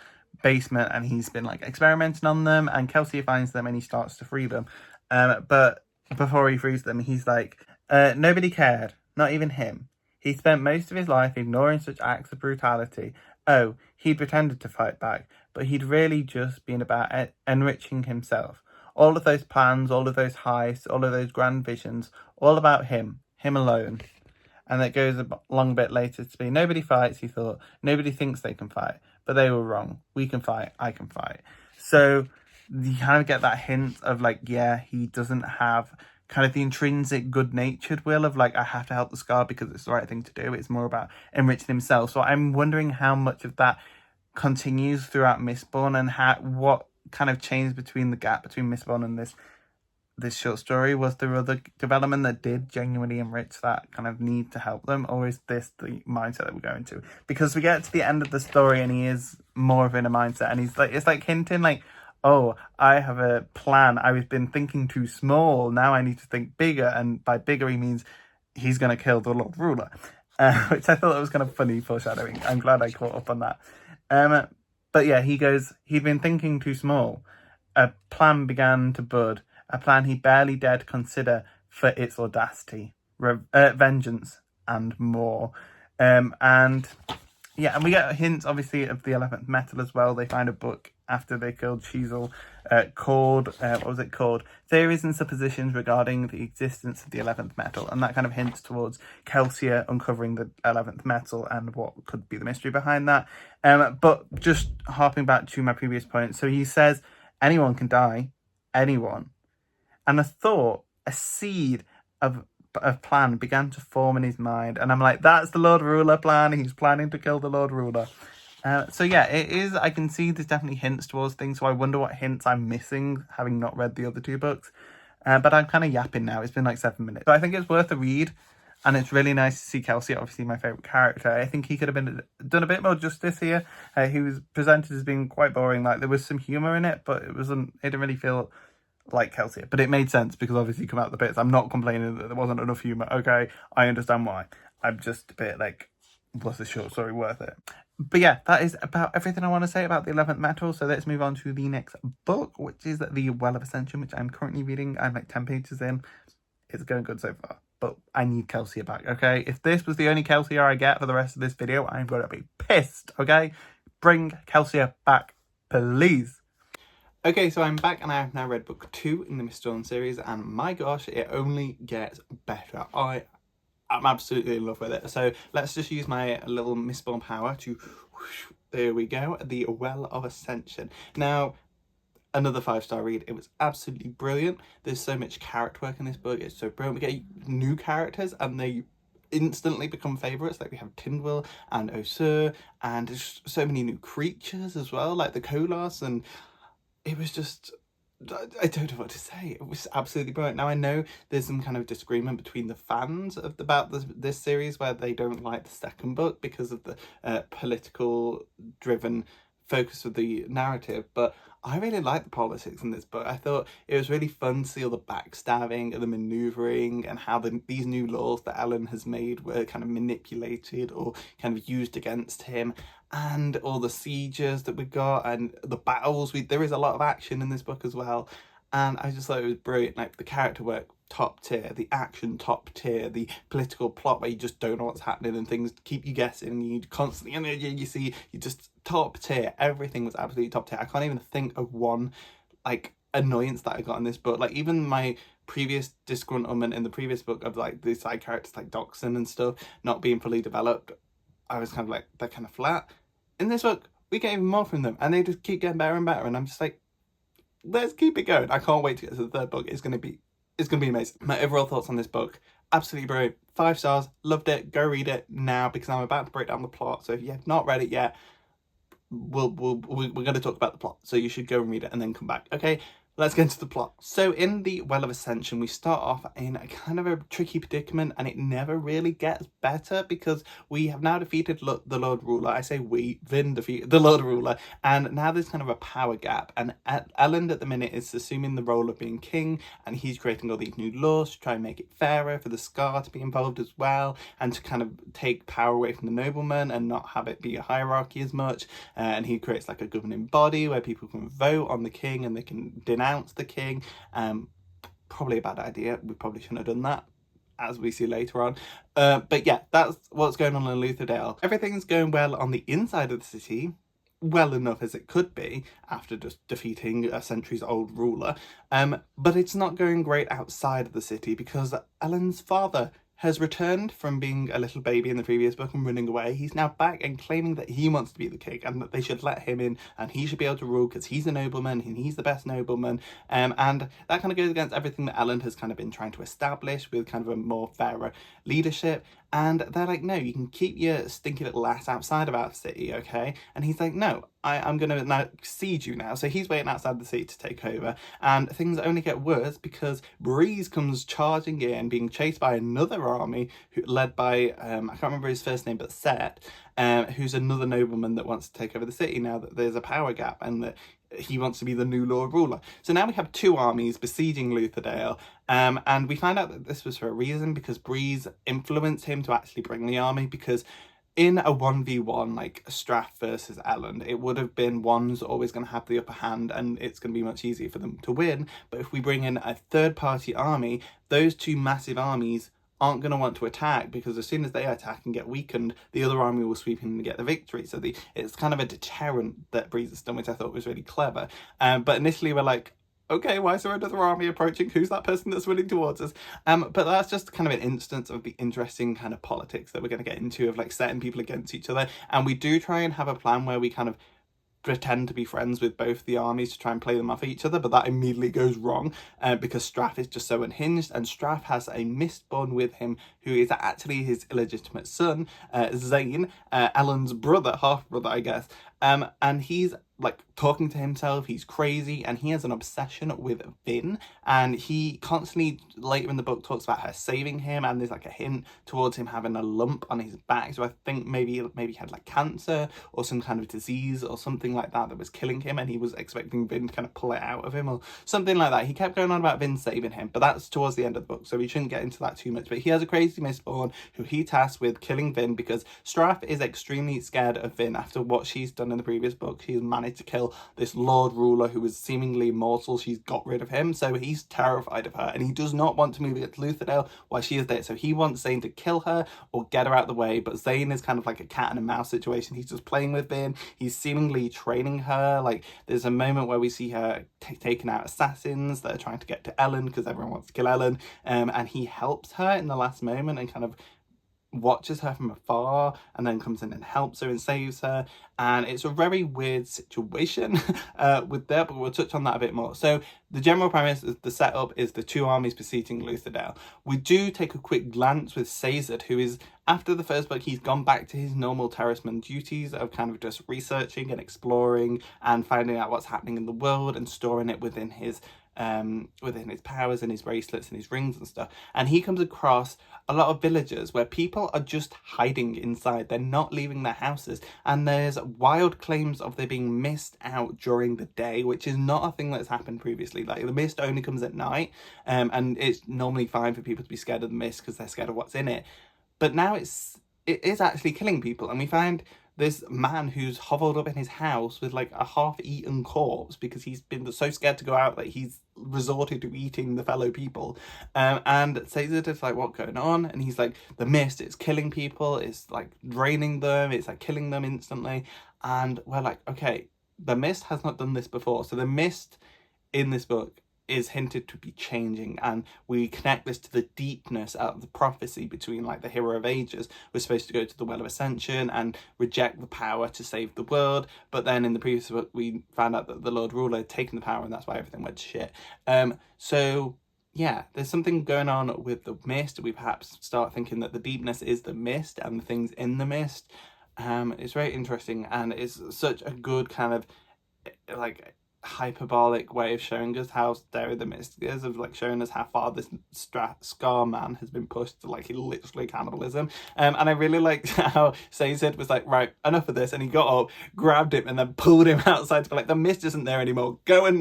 basement, and he's been like experimenting on them, and Kelsier finds them and he starts to free them. But before he frees them, he's like, nobody cared, not even him. He spent most of his life ignoring such acts of brutality. Oh, he pretended to fight back, but he'd really just been about enriching himself. All of those plans, all of those heists, all of those grand visions, all about him alone. And it goes along a bit later to be, nobody fights, he thought. Nobody thinks they can fight. But they were wrong. We can fight. I can fight. So you kind of get that hint of like, yeah, he doesn't have kind of the intrinsic good-natured will of like, I have to help the Scar because it's the right thing to do. It's more about enriching himself. So I'm wondering how much of that continues throughout Mistborn, and what kind of changed between the gap between Mistborn and this short story. Was there other development that did genuinely enrich that kind of need to help them, or is this the mindset that we're going to? Because we get to the end of the story and he is more of in a mindset, and he's like, it's like hinting like, oh, I have a plan, I've been thinking too small, now I need to think bigger, and by bigger he means he's going to kill the Lord Ruler, which I thought was kind of funny foreshadowing. I'm glad I caught up on that. But yeah, he goes, he'd been thinking too small. A plan began to bud, a plan he barely dared consider for its audacity, vengeance, and more. And we get hints, obviously, of the 11th Metal as well. They find a book after they killed Sheezel called, what was it called? Theories and Suppositions Regarding the Existence of the 11th Metal. And that kind of hints towards Kelsier uncovering the 11th Metal and what could be the mystery behind that. But just harping back to my previous point. So he says, anyone can die. Anyone. And a seed of plan began to form in his mind. And I'm like, that's the Lord Ruler plan. He's planning to kill the Lord Ruler. So yeah, it is. I can see there's definitely hints towards things. So I wonder what hints I'm missing, having not read the other two books. But I'm kind of yapping now. It's been like 7 minutes. So I think it's worth a read. And it's really nice to see Kelsier, obviously my favourite character. I think he could have done a bit more justice here. He was presented as being quite boring. Like, there was some humour in it, but it didn't really feel like Kelsier. But it made sense because obviously come out the bits. I'm not complaining that there wasn't enough humour. Okay, I understand why. I'm just a bit like, was the short story worth it? But yeah, that is about everything I want to say about the 11th Metal. So let's move on to the next book, which is the Well of Ascension, which I'm currently reading. I'm like 10 pages in. It's going good so far. But I need Kelsier back, okay? If this was the only Kelsier I get for the rest of this video, I'm going to be pissed, okay? Bring Kelsier back, please. Okay, so I'm back and I have now read book 2 in the Mistborn series, and my gosh, it only gets better. I'm absolutely in love with it. So let's just use my little Mistborn power to, there we go, the Well of Ascension. Now, another 5-star read. It was absolutely brilliant. There's so much character work in this book. It's so brilliant. We get new characters and they instantly become favourites. Like we have Tindwyl and Osur, and there's so many new creatures as well, like the Kolas, and it was just, I don't know what to say. It was absolutely brilliant. Now I know there's some kind of disagreement between the fans about this series where they don't like the second book because of the political driven focus of the narrative, but I really like the politics in this book. I thought it was really fun to see all the backstabbing and the manoeuvring and how these new laws that Alan has made were kind of manipulated or kind of used against him, and all the sieges that we got and the battles. There is a lot of action in this book as well, and I just thought it was brilliant. Like the character work, top tier, the action, top tier, the political plot where you just don't know what's happening and things keep you guessing and you constantly, you see, you just top tier. Everything was absolutely top tier. I can't even think of one like annoyance that I got in this book. Like even my previous disgruntlement in the previous book of like the side characters like Doxson and stuff not being fully developed, I was kind of like, they're kind of flat. In this book, we get even more from them and they just keep getting better and better, and I'm just like, let's keep it going. I can't wait to get to the third book. It's gonna be amazing. My overall thoughts on this book, absolutely brilliant. 5 stars, loved it. Go read it now because I'm about to break down the plot. So if you have not read it yet, we're going to talk about the plot. So you should go and read it and then come back. Okay, let's get into the plot. So in the Well of Ascension, we start off in a kind of a tricky predicament, and it never really gets better because we have now defeated the Lord Ruler. I say we, Vin defeated the Lord Ruler, and now there's kind of a power gap, and Ellen at the minute is assuming the role of being king, and he's creating all these new laws to try and make it fairer for the Scar to be involved as well, and to kind of take power away from the noblemen and not have it be a hierarchy as much. And he creates like a governing body where people can vote on the king and they can denounce the king. Probably a bad idea. We probably shouldn't have done that, as we see later on. But yeah, that's what's going on in Lutherdale. Everything's going well on the inside of the city, well enough as it could be after just defeating a centuries old ruler. But it's not going great outside of the city because Ellen's father has returned from being a little baby in the previous book and running away. He's now back and claiming that he wants to be the king and that they should let him in and he should be able to rule because he's a nobleman and he's the best nobleman. And that kind of goes against everything that Ellen has kind of been trying to establish with kind of a more fairer leadership. And they're like, no, you can keep your stinky little ass outside of our city, okay? And he's like, no, I'm going to now siege you now. So he's waiting outside the city to take over. And things only get worse because Breeze comes charging in, being chased by another army led by, I can't remember his first name, but Set, who's another nobleman that wants to take over the city now that there's a power gap and that he wants to be the new Lord Ruler. So now we have two armies besieging Lutherdale, and we find out that this was for a reason because Breeze influenced him to actually bring the army, because in a 1v1 like Straff versus Ellen, it would have been one's always going to have the upper hand and it's going to be much easier for them to win. But if we bring in a third party army, those two massive armies aren't going to want to attack, because as soon as they attack and get weakened, the other army will sweep in and get the victory. So it's kind of a deterrent that Breeze has done, which I thought was really clever. But initially we're like, okay, why is there another army approaching? Who's that person that's running towards us? But that's just kind of an instance of the interesting kind of politics that we're going to get into, of like setting people against each other. And we do try and have a plan where we kind of pretend to be friends with both the armies to try and play them off each other, but that immediately goes wrong because Straff is just so unhinged, and Straff has a Mistborn with him who is actually his illegitimate son, Zane, Ellen's brother, half brother I guess, and he's like talking to himself, he's crazy, and he has an obsession with Vin, and he constantly later in the book talks about her saving him, and there's like a hint towards him having a lump on his back, so I think maybe he had like cancer or some kind of disease or something like that was killing him, and he was expecting Vin to kind of pull it out of him or something like that. He kept going on about Vin saving him, but that's towards the end of the book, so we shouldn't get into that too much. But he has a crazy Mistborn who he tasks with killing Vin, because Straff is extremely scared of Vin after what she's done in the previous book. She's managed to kill this Lord Ruler who was seemingly immortal. She's got rid of him, so he's terrified of her, and he does not want to move it to Lutherdale while she is there. So he wants Zane to kill her or get her out of the way, but Zane is kind of like a cat and a mouse situation. He's just playing with Vin. He's seemingly training her. Like there's a moment where we see her taking out assassins that are trying to get to Ellen because everyone wants to kill Ellen, and he helps her in the last moment and kind of watches her from afar and then comes in and helps her and saves her. And it's a very weird situation with that, but we'll touch on that a bit more. So the general premise is the setup is the two armies besieging Lutherdale. We do take a quick glance with Sazed, who is, after the first book, he's gone back to his normal terraceman duties of kind of just researching and exploring and finding out what's happening in the world and storing it within his powers and his bracelets and his rings and stuff. And he comes across a lot of villagers where people are just hiding inside. They're not leaving their houses, and there's wild claims of there being mist out during the day, which is not a thing that's happened previously. Like the mist only comes at night, and it's normally fine for people to be scared of the mist because they're scared of what's in it. But now it is actually killing people, and we find this man who's hoveled up in his house with like a half-eaten corpse because he's been so scared to go out that he's resorted to eating the fellow people. And Sazed is like, what's going on? And he's like, the mist, it's killing people, it's like draining them, it's like killing them instantly. And we're like, okay, the mist has not done this before. So the mist in this book is hinted to be changing, and we connect this to the deepness of the prophecy between like the hero of ages was supposed to go to the Well of Ascension and reject the power to save the world, but then in the previous book we found out that the Lord Ruler had taken the power and that's why everything went to shit. So yeah, there's something going on with the mist. We perhaps start thinking that the deepness is the mist and the things in the mist. It's very interesting, and it's such a good kind of like hyperbolic way of showing us how scary the mist is, of like showing us how far this Scar man has been pushed to like literally cannibalism. And I really liked how Sazed was like, right, enough of this, and he got up, grabbed him, and then pulled him outside to be like, the mist isn't there anymore, go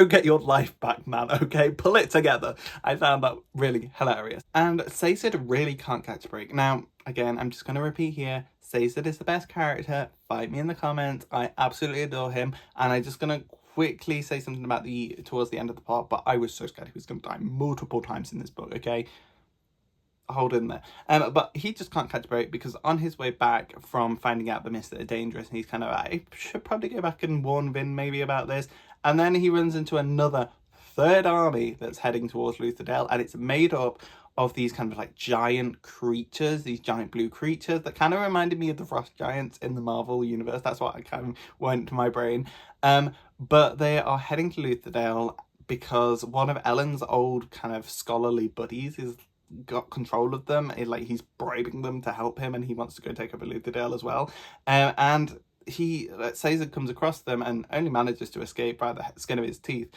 get your life back, man, okay, pull it together. I found that really hilarious, and Sazed really can't catch a break. Now again, I'm just going to repeat here, Sazed is the best character. Fight me in the comments. I absolutely adore him, and I'm just going to quickly say something about towards the end of the part, but I was so scared he was going to die multiple times in this book, okay? Hold in there. But he just can't catch a break, because on his way back from finding out the mist that are dangerous, and he's kind of like, I should probably go back and warn Vin maybe about this, and then he runs into another third army that's heading towards Lutherdale, and it's made up of these kind of like giant creatures, these giant blue creatures that kind of reminded me of the frost giants in the Marvel universe. That's what I kind of went to my brain. But they are heading to Lutherdale because one of Ellen's old kind of scholarly buddies is got control of them. He's bribing them to help him, and he wants to go take over Lutherdale as well. And Caesar comes across them and only manages to escape by the skin of his teeth.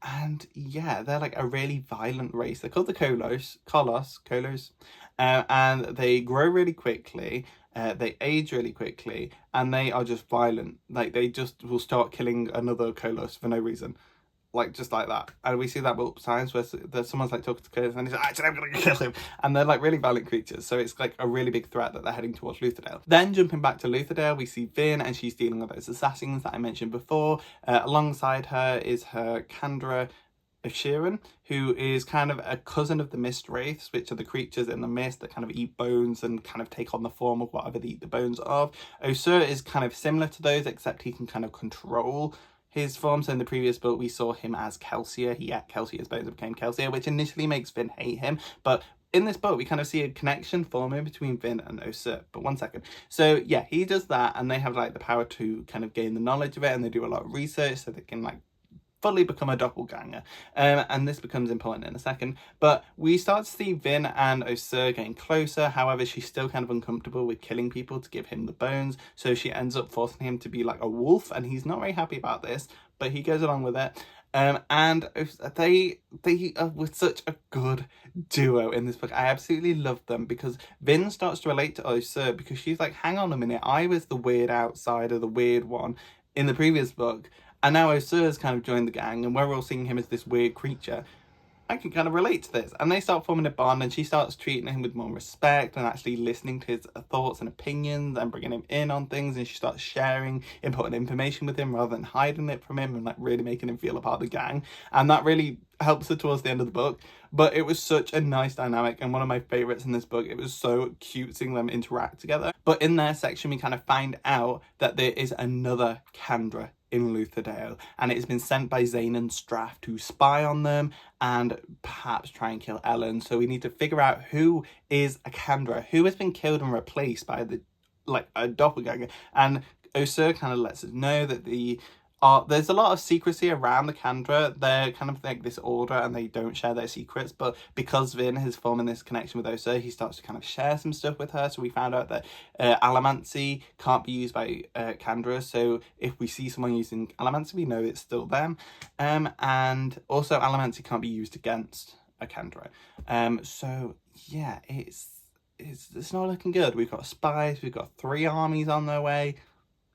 And yeah, they're like a really violent race. They're called the Kolos, and they grow really quickly. They age really quickly, and they are just violent. Like, they just will start killing another Kolos for no reason. Like, just like that. And we see that multiple times where someone's like talking to Kolos and he's like, actually, I'm gonna kill him. And they're like really violent creatures. So it's like a really big threat that they're heading towards Lutherdale. Then jumping back to Lutherdale, we see Vin, and she's dealing with those assassins that I mentioned before. Alongside her is her Candra of Sheeran, who is kind of a cousin of the mist wraiths, which are the creatures in the mist that kind of eat bones and kind of take on the form of whatever they eat the bones of. Osur is kind of similar to those, except he can kind of control his form. So in the previous book, we saw him as Kelsier. He ate Kelsia's bones and became Kelsier, which initially makes Vin hate him. But in this book, we kind of see a connection forming between Vin and Osur. But one second. So yeah, he does that, and they have like the power to kind of gain the knowledge of it, and they do a lot of research so they can like fully become a doppelganger. And this becomes important in a second. But we start to see Vin and Osur getting closer. However, she's still kind of uncomfortable with killing people to give him the bones. So she ends up forcing him to be like a wolf, and he's not very happy about this, but he goes along with it. And they were such a good duo in this book. I absolutely love them because Vin starts to relate to Osur because she's like, hang on a minute, I was the weird outsider, the weird one in the previous book. And now Osur's kind of joined the gang, and we're all seeing him as this weird creature. I can kind of relate to this. And they start forming a bond, and she starts treating him with more respect and actually listening to his thoughts and opinions and bringing him in on things. And she starts sharing important information with him rather than hiding it from him and like really making him feel a part of the gang. And that really helps her towards the end of the book. But it was such a nice dynamic and one of my favorites in this book. It was so cute seeing them interact together. But in their section, we kind of find out that there is another Candra in Lutherdale, and it has been sent by Zane and Straff to spy on them and perhaps try and kill Ellen. So we need to figure out who is a Candra, who has been killed and replaced by a doppelganger. And Osur kind of lets us know that there's a lot of secrecy around the Candra. They're kind of like this order, and they don't share their secrets. But because Vin is forming this connection with Osur, he starts to kind of share some stuff with her. So we found out that Allomancy can't be used by Candra. So if we see someone using Allomancy, we know it's still them. And also Allomancy can't be used against a Candra. So yeah, it's not looking good. We've got spies. We've got 3 armies on their way.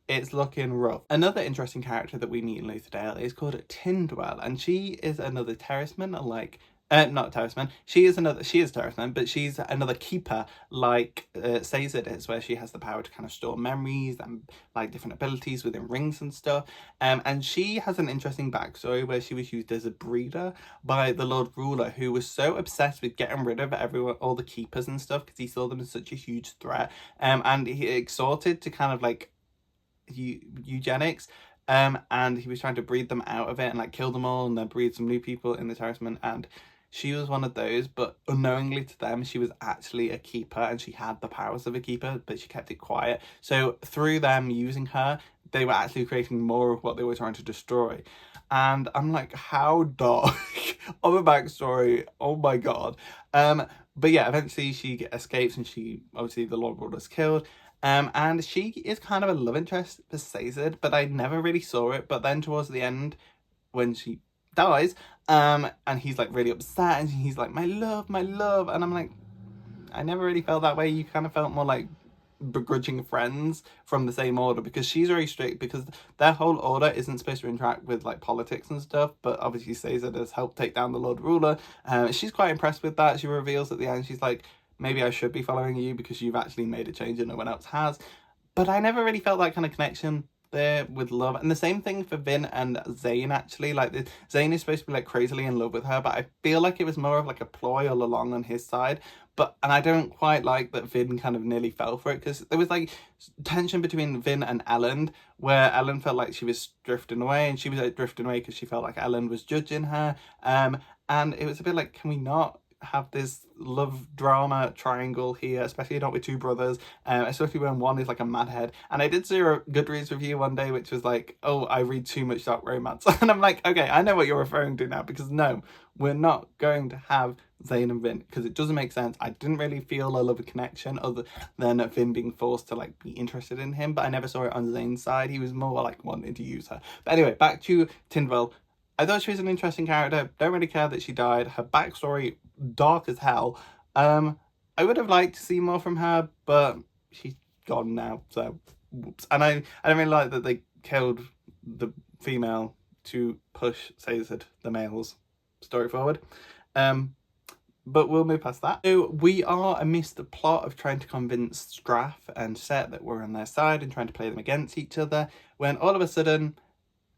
It's looking rough. Another interesting character that we meet in Lutherdale is called Tindwell, and she is another terraceman, not terraceman. She is terraceman, but she's another keeper like Caesar is, where she has the power to kind of store memories and like different abilities within rings and stuff. And she has an interesting backstory where she was used as a breeder by the Lord Ruler, who was so obsessed with getting rid of all the keepers and stuff because he saw them as such a huge threat. And he exhorted to kind of like eugenics, and he was trying to breed them out of it and like kill them all and then breed some new people in the terracemen. And she was one of those, but unknowingly to them, she was actually a keeper, and she had the powers of a keeper, but she kept it quiet. So through them using her, they were actually creating more of what they were trying to destroy. And I'm like, how dark of a backstory. Oh my god. But yeah, eventually she escapes, and obviously the Lord Ruler's killed. And she is kind of a love interest for Caesar, but I never really saw it. But then towards the end, when she dies, and he's like really upset, and he's like, my love, and I'm like, I never really felt that way. You kind of felt more like begrudging friends from the same order, because she's very strict, because their whole order isn't supposed to interact with like politics and stuff, but obviously Caesar has helped take down the Lord Ruler. She's quite impressed with that. She reveals at the end, she's like, maybe I should be following you because you've actually made a change and no one else has. But I never really felt that kind of connection there with love. And the same thing for Vin and Zane, actually. Like, Zane is supposed to be like crazily in love with her, but I feel like it was more of like a ploy all along on his side. And I don't quite like that Vin kind of nearly fell for it, because there was like tension between Vin and Ellen, where Ellen felt like she was drifting away, and she was like drifting away because she felt like Ellen was judging her. And it was a bit like, can we not have this love drama triangle here, especially not with two brothers, especially when one is like a madhead. And I did see a Goodreads review one day which was like, oh, I read too much dark romance. And I'm like, okay, I know what you're referring to now, because no, we're not going to have Zayn and Vin, because it doesn't make sense. I didn't really feel a love connection other than Vin being forced to like be interested in him, but I never saw it on Zayn's side. He was more like wanting to use her. But anyway, back to Tindval. I thought she was an interesting character. Don't really care that she died. Her backstory, dark as hell. I would have liked to see more from her, but she's gone now, so whoops. And I don't really like that they killed the female to push Caesar, the male's story forward. But we'll move past that. So we are amidst the plot of trying to convince Strath and Set that we're on their side and trying to play them against each other, when all of a sudden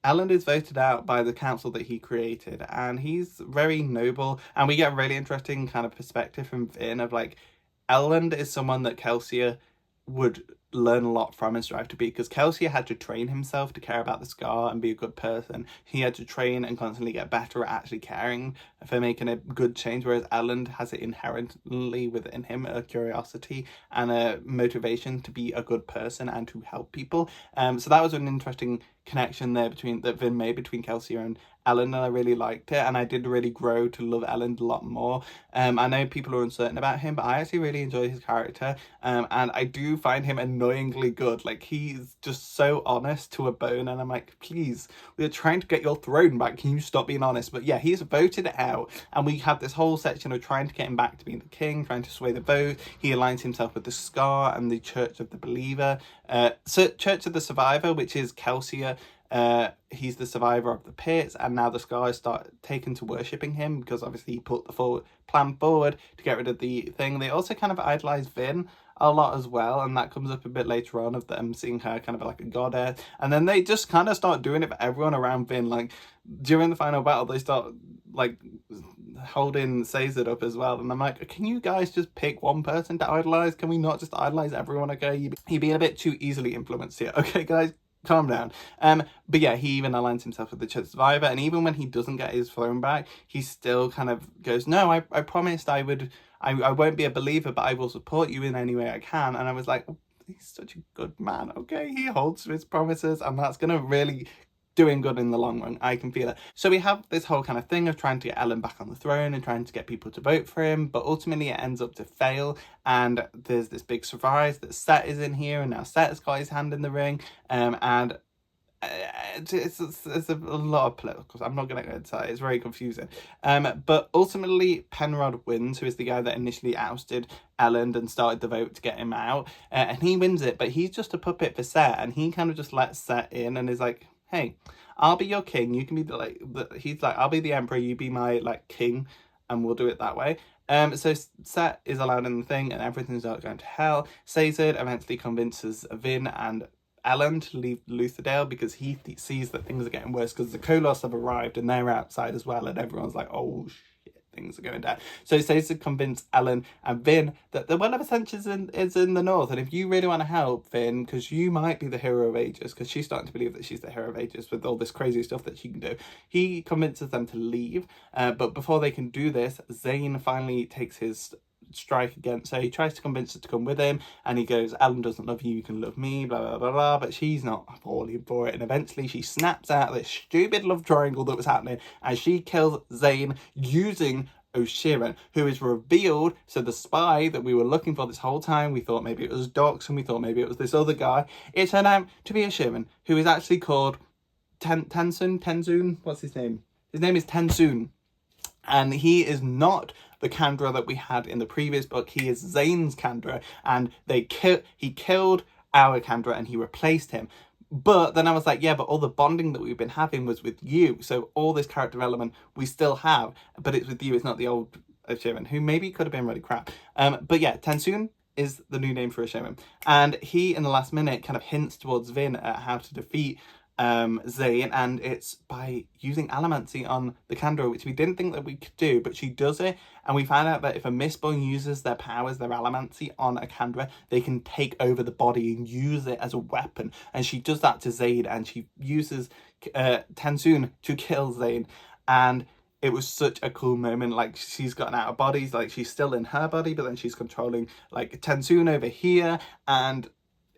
Elend is voted out by the council that he created, and he's very noble, and we get a really interesting kind of perspective from Vin of like, Elend is someone that Kelsier would learn a lot from and strive to be, because Kelsier had to train himself to care about the scar and be a good person. He had to train and constantly get better at actually caring for making a good change, whereas Elend has it inherently within him, a curiosity and a motivation to be a good person and to help people. So that was an interesting connection there that Vin made between Kelsier and Elend, and I really liked it, and I did really grow to love Elend a lot more. I know people are uncertain about him, but I actually really enjoy his character, and I do find him annoyingly good. Like, he's just so honest to a bone, and I'm like, please, we're trying to get your throne back, can you stop being honest? But yeah, he's voted out, and we have this whole section of trying to get him back to being the king, trying to sway the vote. He aligns himself with the Scar and the Church of the Believer, Church of the Survivor, which is Kelsier. He's the survivor of the pits, and now the Scars start taken to worshipping him, because obviously he put the plan forward to get rid of the thing. They also kind of idolize Vin a lot as well, and that comes up a bit later on, of them seeing her kind of like a goddess, and then they just kind of start doing it for everyone around Vin. Like during the final battle, they start like holding Caesar up as well, and I'm like, can you guys just pick one person to idolize? Can we not just idolize everyone? Okay, you're being a bit too easily influenced here. Okay guys, calm down. But yeah, he even aligns himself with the Church Survivor, and even when he doesn't get his throne back, he still kind of goes, no, I promised I won't be a believer, but I will support you in any way I can. And I was like, oh, he's such a good man. Okay, he holds to his promises, and that's gonna really do him good in the long run. I can feel it. So we have this whole kind of thing of trying to get Elend back on the throne and trying to get people to vote for him, but ultimately it ends up to fail, and there's this big surprise that Set is in here, and now Set has got his hand in the ring, and it's a lot of political. I'm not going to go into that. It's very confusing. But ultimately, Penrod wins, who is the guy that initially ousted Elend and started the vote to get him out, and he wins it. But he's just a puppet for Set, and he kind of just lets Set in and is like, hey, I'll be your king. You can be he's like, I'll be the emperor. You be my like king, and we'll do it that way. So Set is allowed in the thing, and everything's not going to hell. Caesar eventually convinces Vin and Elend to leave Lutherdale, because he sees that things are getting worse, because the Kolos have arrived and they're outside as well, and everyone's like, oh shit, things are going down. So Caesar convinced Elend and Vin that the Well of Ascension is in the north, and if you really want to help Vin, because you might be the hero of ages, because she's starting to believe that she's the hero of ages with all this crazy stuff that she can do, he convinces them to leave. But before they can do this, Zayn finally takes his strike against her. He tries to convince her to come with him, and he goes, Elend doesn't love you, you can love me, blah blah blah blah, but she's not falling for it, and eventually she snaps out of this stupid love triangle that was happening, and she kills Zayn using Oshiran, who is revealed. So the spy that we were looking for this whole time, we thought maybe it was Dox, and we thought maybe it was this other guy, it turned out to be Oshiran, who is actually called Tenzun, what's his name? His name is Tenzun, and he is not the Kandra that we had in the previous book. He is Zayn's Kandra, and he killed our Kandra and he replaced him. But then I was like, yeah, but all the bonding that we've been having was with you, so all this character development we still have, but it's with you, it's not the old Oshiran, who maybe could have been really crap. But yeah, Tenzun is the new name for Oshiran, and he in the last minute kind of hints towards Vin at how to defeat Zayn, and it's by using Allomancy on the Kandra, which we didn't think that we could do, but she does it, and we find out that if a Mistborn uses their powers, their Allomancy on a Kandra, they can take over the body and use it as a weapon, and she does that to Zayn, and she uses Tenzun to kill Zayn, and it was such a cool moment. Like, she's gotten out of bodies, like she's still in her body, but then she's controlling like Tensoon over here, and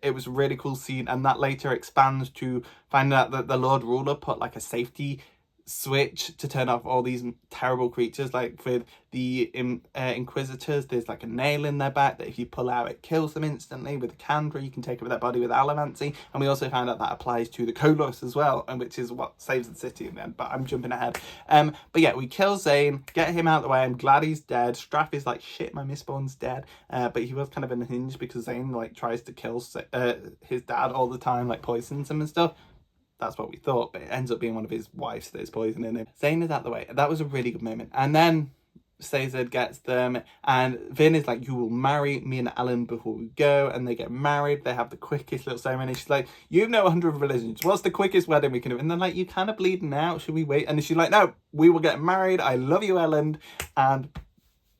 it was a really cool scene. And that later expands to find out that the Lord Ruler put like a safety switch to turn off all these terrible creatures. Like with the Inquisitors, there's like a nail in their back that if you pull out, it kills them instantly. With Candra, you can take over their body with Allomancy. And we also found out that applies to the Kolos as well, and which is what saves the city in the end. But I'm jumping ahead. But yeah, we kill Zane, get him out of the way. I'm glad he's dead. Straff is like, shit, my Mistborn's dead. But he was kind of unhinged because Zane like tries to kill his dad all the time, like poisons him and stuff. That's what we thought, but it ends up being one of his wives that is poisoning him. Zane is out the way. That was a really good moment. And then Caesar gets them, and Vin is like, you will marry me and Ellen before we go. And they get married. They have the quickest little ceremony. She's like, you know 100 religions. What's the quickest wedding we can do? And they're like, you kind of bleeding out. Should we wait? And she's like, no, we will get married. I love you, Ellen. And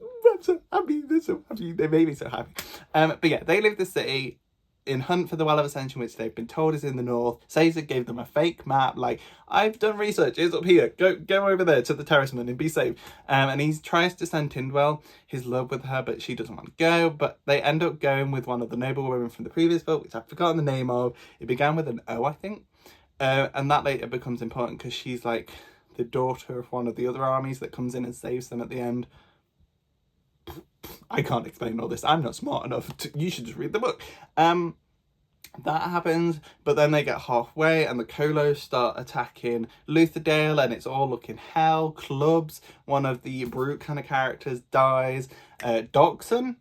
I'm so happy. They're so happy. They made me so happy. But yeah, they leave the city in hunt for the Well of Ascension, which they've been told is in the north. Caesar gave them a fake map, like, I've done research, it's up here, go over there to the Terraceman and be safe. And he tries to send Tindwell his love with her, but she doesn't want to go. But they end up going with one of the noble women from the previous book, which I've forgotten the name of. It began with an O, I think. And that later becomes important because she's like the daughter of one of the other armies that comes in and saves them at the end. I can't explain all this. I'm not smart enough. You should just read the book. That happens, but then they get halfway and the Kolos start attacking Lutherdale, and it's all looking hell. Clubs, one of the brute kind of characters, dies. Doxon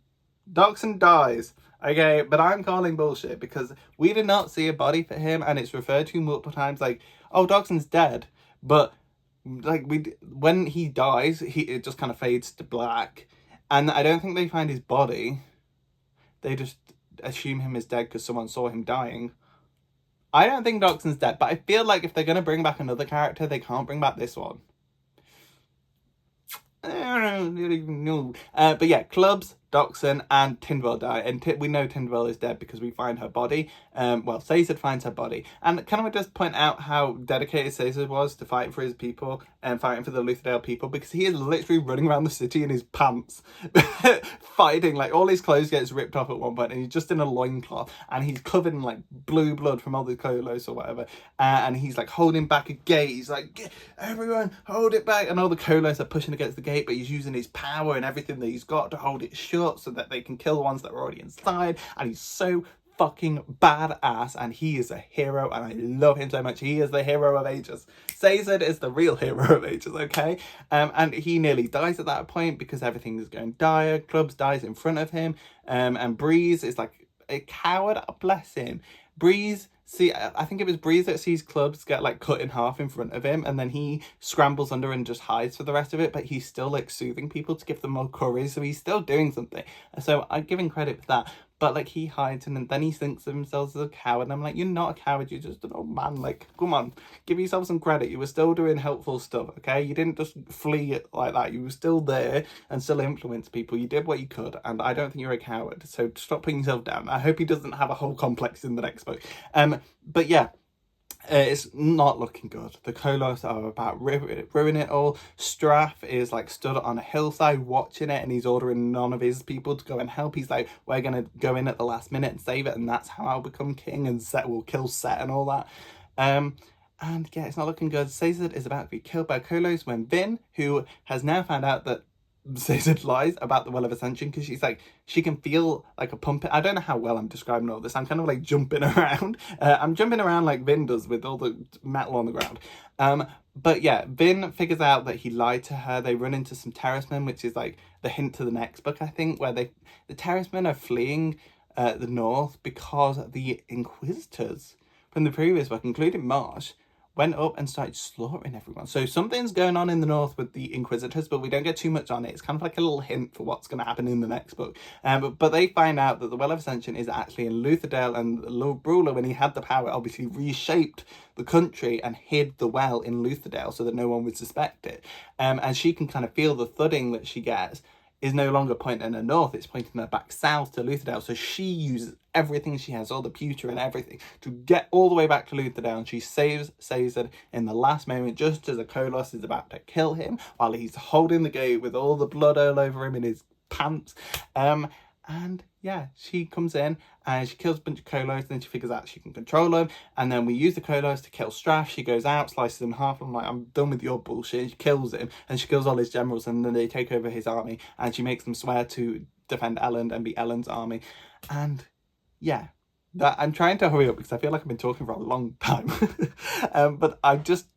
dies. Okay, but I'm calling bullshit because we did not see a body for him, and it's referred to multiple times like, oh, Doxon's dead. But like when he dies, it just kind of fades to black. And I don't think they find his body. They just assume him is dead because someone saw him dying. I don't think Doxon's dead, but I feel like if they're going to bring back another character, they can't bring back this one. I don't even know. But yeah, Clubs, Doxon, and Tindwell die. And we know Tindwell is dead because we find her body. Well, Caesar finds her body. And can I just point out how dedicated Caesar was to fighting for his people and fighting for the Lutherdale people? Because he is literally running around the city in his pants, fighting. Like, all his clothes gets ripped off at one point, and he's just in a loincloth, and he's covered in like blue blood from all the Kolos or whatever. And he's like holding back a gate. He's like, everyone hold it back. And all the Kolos are pushing against the gate, but he's using his power and everything that he's got to hold it shut so that they can kill the ones that are already inside. And he's so fucking badass, and he is a hero, and I love him so much. He is the hero of ages. Caesar is the real hero of ages, okay? And he nearly dies at that point because everything is going dire. Clubs dies in front of him, and Breeze is like a coward. Bless him. Breeze, I think it was Breeze that sees Clubs get like cut in half in front of him, and then he scrambles under and just hides for the rest of it, but he's still like soothing people to give them more courage, so he's still doing something. So I'm giving credit for that. But like, he hides and then he thinks of himself as a coward, and I'm like, you're not a coward, you're just an old man. Like, come on, give yourself some credit. You were still doing helpful stuff, okay? You didn't just flee like that. You were still there and still influence people. You did what you could, and I don't think you're a coward. So stop putting yourself down. I hope he doesn't have a whole complex in the next book. But yeah, it's not looking good. The Kolos are about ruining it all. Straff is like stood on a hillside watching it, and he's ordering none of his people to go and help. He's like, we're going to go in at the last minute and save it, and that's how I'll become king, and Set will kill Set and all that. And yeah, it's not looking good. Caesar is about to be killed by Kolos when Vin, who has now found out that Caesar lies about the Well of Ascension, because she's like, she can feel like a pump. I don't know how well I'm describing all this. I'm kind of like jumping around. I'm jumping around like Vin does with all the metal on the ground. But yeah, Vin figures out that he lied to her. They run into some terracemen, which is like the hint to the next book, I think, where the terracemen are fleeing the north because the Inquisitors from the previous book, including Marsh, went up and started slaughtering everyone. So something's going on in the north with the Inquisitors, but we don't get too much on it. It's kind of like a little hint for what's going to happen in the next book. But they find out that the Well of Ascension is actually in Lutherdale, and the Lord Ruler, when he had the power, obviously reshaped the country and hid the well in Lutherdale so that no one would suspect it. And she can kind of feel the thudding that she gets is no longer pointing her north, it's pointing her back south to Lutherdale. So she uses everything she has, all the pewter and everything, to get all the way back to Lutherdale. And she saves Caesar in the last moment, just as a Kolos is about to kill him, while he's holding the gate with all the blood all over him in his pants. And yeah, she comes in and she kills a bunch of Kolos, and then she figures out she can control them. And then we use the Kolos to kill Strath. She goes out, slices him in half. I'm like, I'm done with your bullshit. And she kills him, and she kills all his generals, and then they take over his army, and she makes them swear to defend Elend and be Elend's army. And yeah, that I'm trying to hurry up because I feel like I've been talking for a long time. But I'm just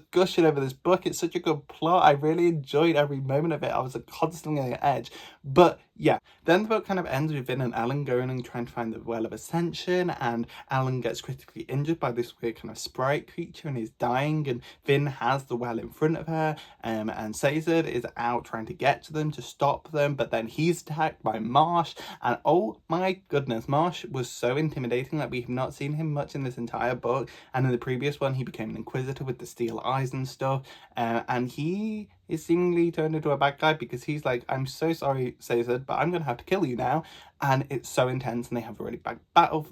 gushing over this book. It's such a good plot. I really enjoyed every moment of it. I was constantly on the edge. But yeah, then the book kind of ends with Vin and Alan going and trying to find the Well of Ascension, and Alan gets critically injured by this weird kind of sprite creature and is dying, and Vin has the well in front of her, and Caesar is out trying to get to them to stop them, but then he's attacked by Marsh, and oh my goodness, Marsh was so intimidating. Like, we have not seen him much in this entire book, and in the previous one he became an Inquisitor with the steel eyes and stuff, and he is seemingly turned into a bad guy because he's like, I'm so sorry, Caesar, but I'm gonna have to kill you now. And it's so intense, and they have a really bad battle.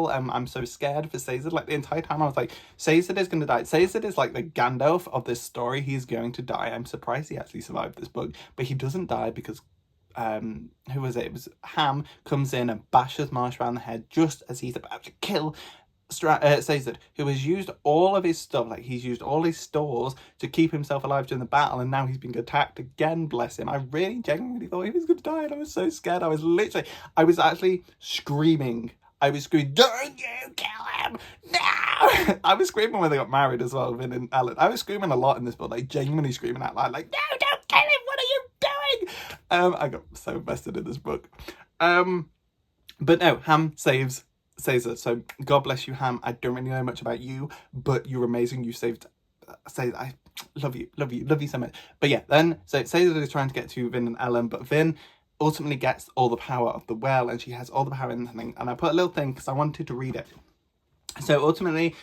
I'm so scared for Caesar. Like, the entire time I was like, Caesar is gonna die. Caesar is like the Gandalf of this story. He's going to die. I'm surprised he actually survived this book, but he doesn't die because who was it? It was Ham comes in and bashes Marsh around the head just as he's about to kill Caesar, who has used all of his stuff. Like, he's used all his stores to keep himself alive during the battle, and now he's being attacked again, bless him. I really genuinely thought he was going to die, and I was so scared. I was actually screaming. I was screaming, don't you kill him, no! I was screaming when they got married as well, Vin and Alan. I was screaming a lot in this book, like genuinely screaming out loud, like, no, don't kill him, what are you doing? I got so invested in this book. But no, Ham saves Caesar, so God bless you, Ham. I don't really know much about you, but you're amazing. You saved Caesar. I love you so much. But yeah, then so Caesar is trying to get to Vin and Ellen, but Vin ultimately gets all the power of the well, and she has all the power in the thing. And I put a little thing because I wanted to read it. So ultimately,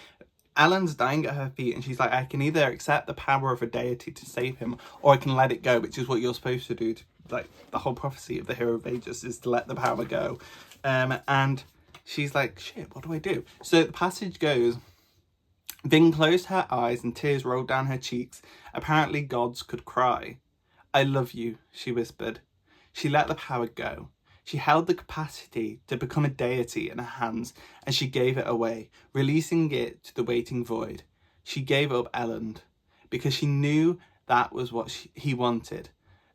Ellen's dying at her feet, and she's like, I can either accept the power of a deity to save him, or I can let it go, which is what you're supposed to do. Like, the whole prophecy of the hero of ages is to let the power go. And she's like, shit, what do I do? So the passage goes, Vin closed her eyes and tears rolled down her cheeks. Apparently gods could cry. I love you, she whispered. She let the power go. She held the capacity to become a deity in her hands, and she gave it away, releasing it to the waiting void. She gave up Elend, because she knew that was what he wanted.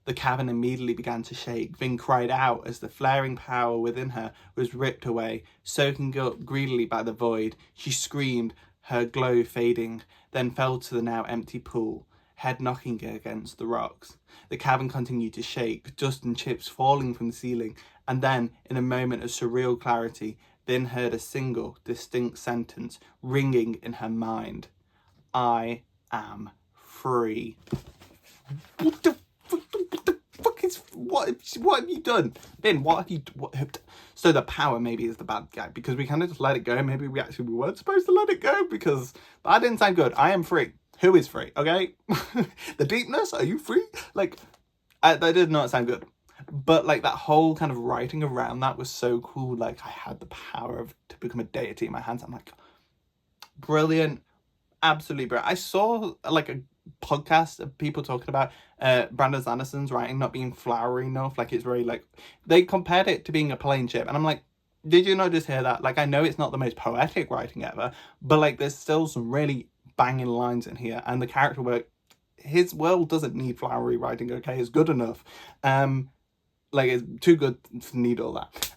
The cavern immediately began to shake. Vin cried out as the flaring power within her was ripped away, soaking up greedily by the void. She screamed, her glow fading, then fell to the now empty pool, head knocking against the rocks. The cavern continued to shake, dust and chips falling from the ceiling, and then, in a moment of surreal clarity, Vin heard a single, distinct sentence ringing in her mind. I am free. What have you done? Vin, what? So the power maybe is the bad guy, because we kind of just let it go. Maybe we weren't supposed to let it go, because that didn't sound good. I am free. Who is free? Okay. The deepness, are you free? Like, that did not sound good. But like, that whole kind of writing around that was so cool. Like, I had the power to become a deity in my hands. I'm like, brilliant, absolutely brilliant. I saw like a podcast of people talking about Brandon Sanderson's writing not being flowery enough. Like, it's very like, they compared it to being a plain chip, and I'm like, did you not just hear that? Like, I know it's not the most poetic writing ever, but like, there's still some really banging lines in here, and the character work, his world doesn't need flowery writing. Okay, it's good enough. Like, it's too good to need all that.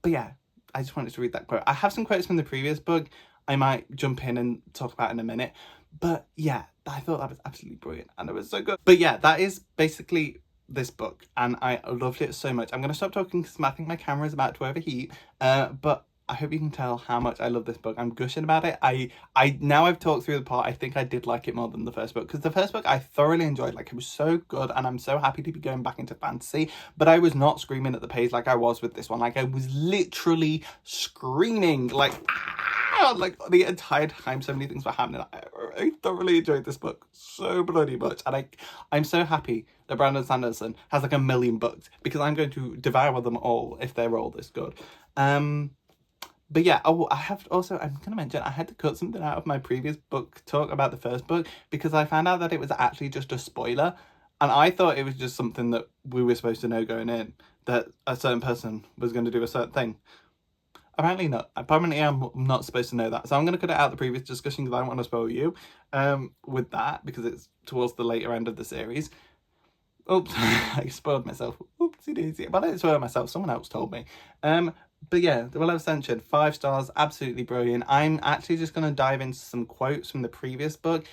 But yeah, I just wanted to read that quote. I have some quotes from the previous book I might jump in and talk about in a minute. But yeah, I thought that was absolutely brilliant, and it was so good. But yeah, that is basically this book, and I loved it so much. I'm going to stop talking because I think my camera is about to overheat. But I hope you can tell how much I love this book. I'm gushing about it. Now I've talked through the part, I think I did like it more than the first book, because the first book I thoroughly enjoyed. Like, it was so good, and I'm so happy to be going back into fantasy, but I was not screaming at the page like I was with this one. Like, I was literally screaming, like, ah! on like the entire time so many things were happening. I thoroughly enjoyed this book so bloody much, and I'm so happy that Brandon Sanderson has like 1 million books, because I'm going to devour them all if they're all this good. But yeah, oh, I'm going to mention, I had to cut something out of my previous book talk about the first book, because I found out that it was actually just a spoiler. And I thought it was just something that we were supposed to know going in, that a certain person was going to do a certain thing. Apparently not. Apparently I'm not supposed to know that. So I'm going to cut it out the previous discussion, because I don't want to spoil you with that, because it's towards the later end of the series. Oops, I spoiled myself. Oopsie daisy. But I didn't spoil myself, someone else told me. But yeah, the Well of Ascension, 5 stars, absolutely brilliant. I'm actually just going to dive into some quotes from the previous book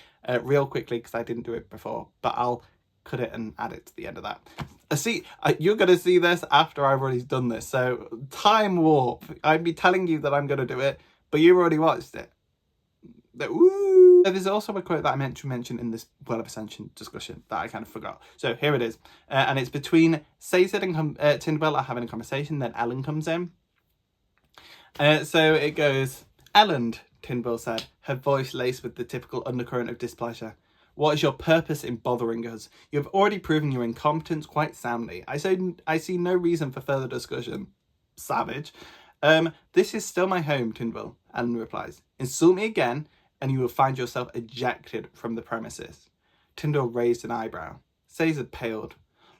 real quickly, because I didn't do it before, but I'll cut it and add it to the end of that. You're going to see this after I've already done this, so time warp. I'd be telling you that I'm going to do it, but you've already watched it. Woo! There's also a quote that I meant to mention in this Well of Ascension discussion that I kind of forgot. So here it is. And it's between Caesar and Tindwell are having a conversation, then Ellen comes in. So it goes, "Ellen," Tindwell said, her voice laced with the typical undercurrent of displeasure. "What is your purpose in bothering us? You have already proven your incompetence quite soundly. I see no reason for further discussion." Savage. "This is still my home," Tindwell, Ellen replies. "Insult me again, and you will find yourself ejected from the premises." Tindwell raised an eyebrow. Caesar paled.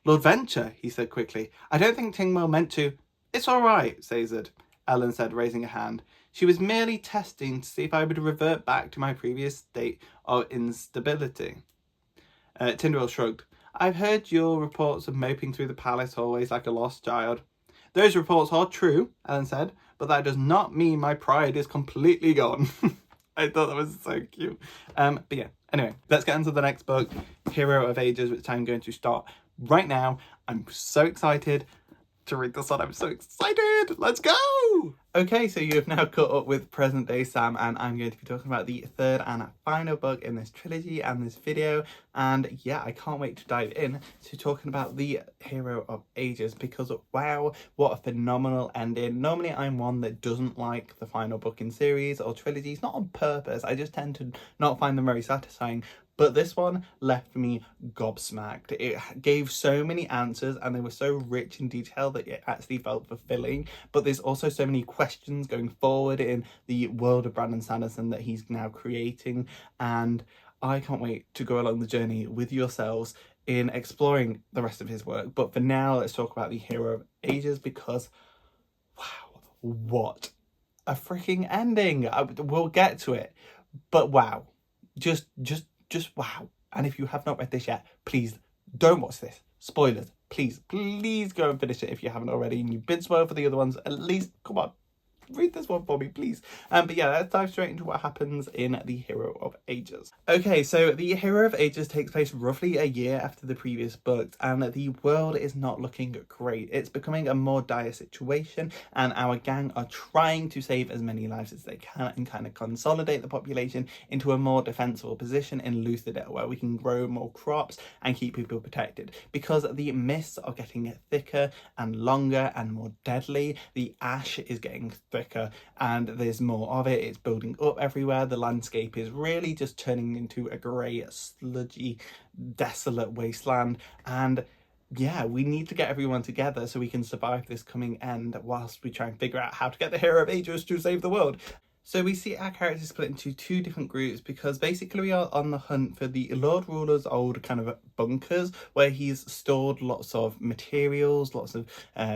"Lord Venture," he said quickly. "I don't think Tindwell meant to—" "It's all right," Caesar, Ellen said, raising a hand. "She was merely testing to see if I would revert back to my previous state of instability." Tindwell shrugged. "I've heard your reports of moping through the palace hallways like a lost child." "Those reports are true," Ellen said, "but that does not mean my pride is completely gone." I thought that was so cute. But yeah, anyway, let's get into the next book, Hero of Ages, which I'm going to start right now. I'm so excited to read this one. I'm so excited. Let's go. Okay, so you have now caught up with present day Sam, and I'm going to be talking about the third and final book in this trilogy and this video. And yeah, I can't wait to dive in to talking about the Hero of Ages, because wow, what a phenomenal ending. Normally I'm one that doesn't like the final book in series or trilogies, not on purpose. I just tend to not find them very satisfying. But this one left me gobsmacked. It gave so many answers, and they were so rich in detail that it actually felt fulfilling. But there's also so many questions going forward in the world of Brandon Sanderson that he's now creating. And I can't wait to go along the journey with yourselves in exploring the rest of his work. But for now, let's talk about the Hero of Ages, because wow, what a freaking ending. We'll get to it. But wow, just wow. And if you have not read this yet, please don't watch this. Spoilers. Please go and finish it if you haven't already, and you've been spoiled for the other ones. At least, come on, read this one for me, please. But yeah, let's dive straight into what happens in the Hero of Ages. Okay, so the Hero of Ages takes place roughly a year after the previous books, and the world is not looking great. It's becoming a more dire situation, and our gang are trying to save as many lives as they can and kind of consolidate the population into a more defensible position in Luthadel, where we can grow more crops and keep people protected. Because the mists are getting thicker and longer and more deadly, the ash is getting thicker and there's more of it. It's building up everywhere. The landscape is really just turning into a grey, sludgy, desolate wasteland. And yeah, we need to get everyone together so we can survive this coming end whilst we try and figure out how to get the Hero of Ages to save the world. So we see our characters split into 2 different groups, because basically we are on the hunt for the Lord Ruler's old kind of bunkers, where he's stored lots of materials, lots of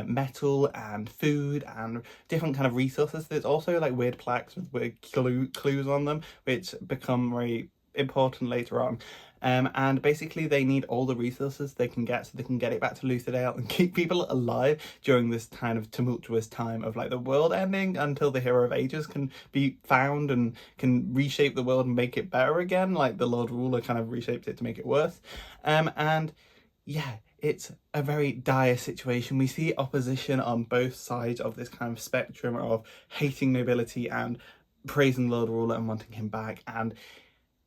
metal and food and different kind of resources. There's also like weird plaques with weird clues on them, which become very important later on. And basically they need all the resources they can get so they can get it back to Luthadel and keep people alive during this kind of tumultuous time of like the world ending, until the Hero of Ages can be found and can reshape the world and make it better again, like the Lord Ruler kind of reshaped it to make it worse. And yeah, it's a very dire situation. We see opposition on both sides of this kind of spectrum of hating nobility and praising Lord Ruler and wanting him back. And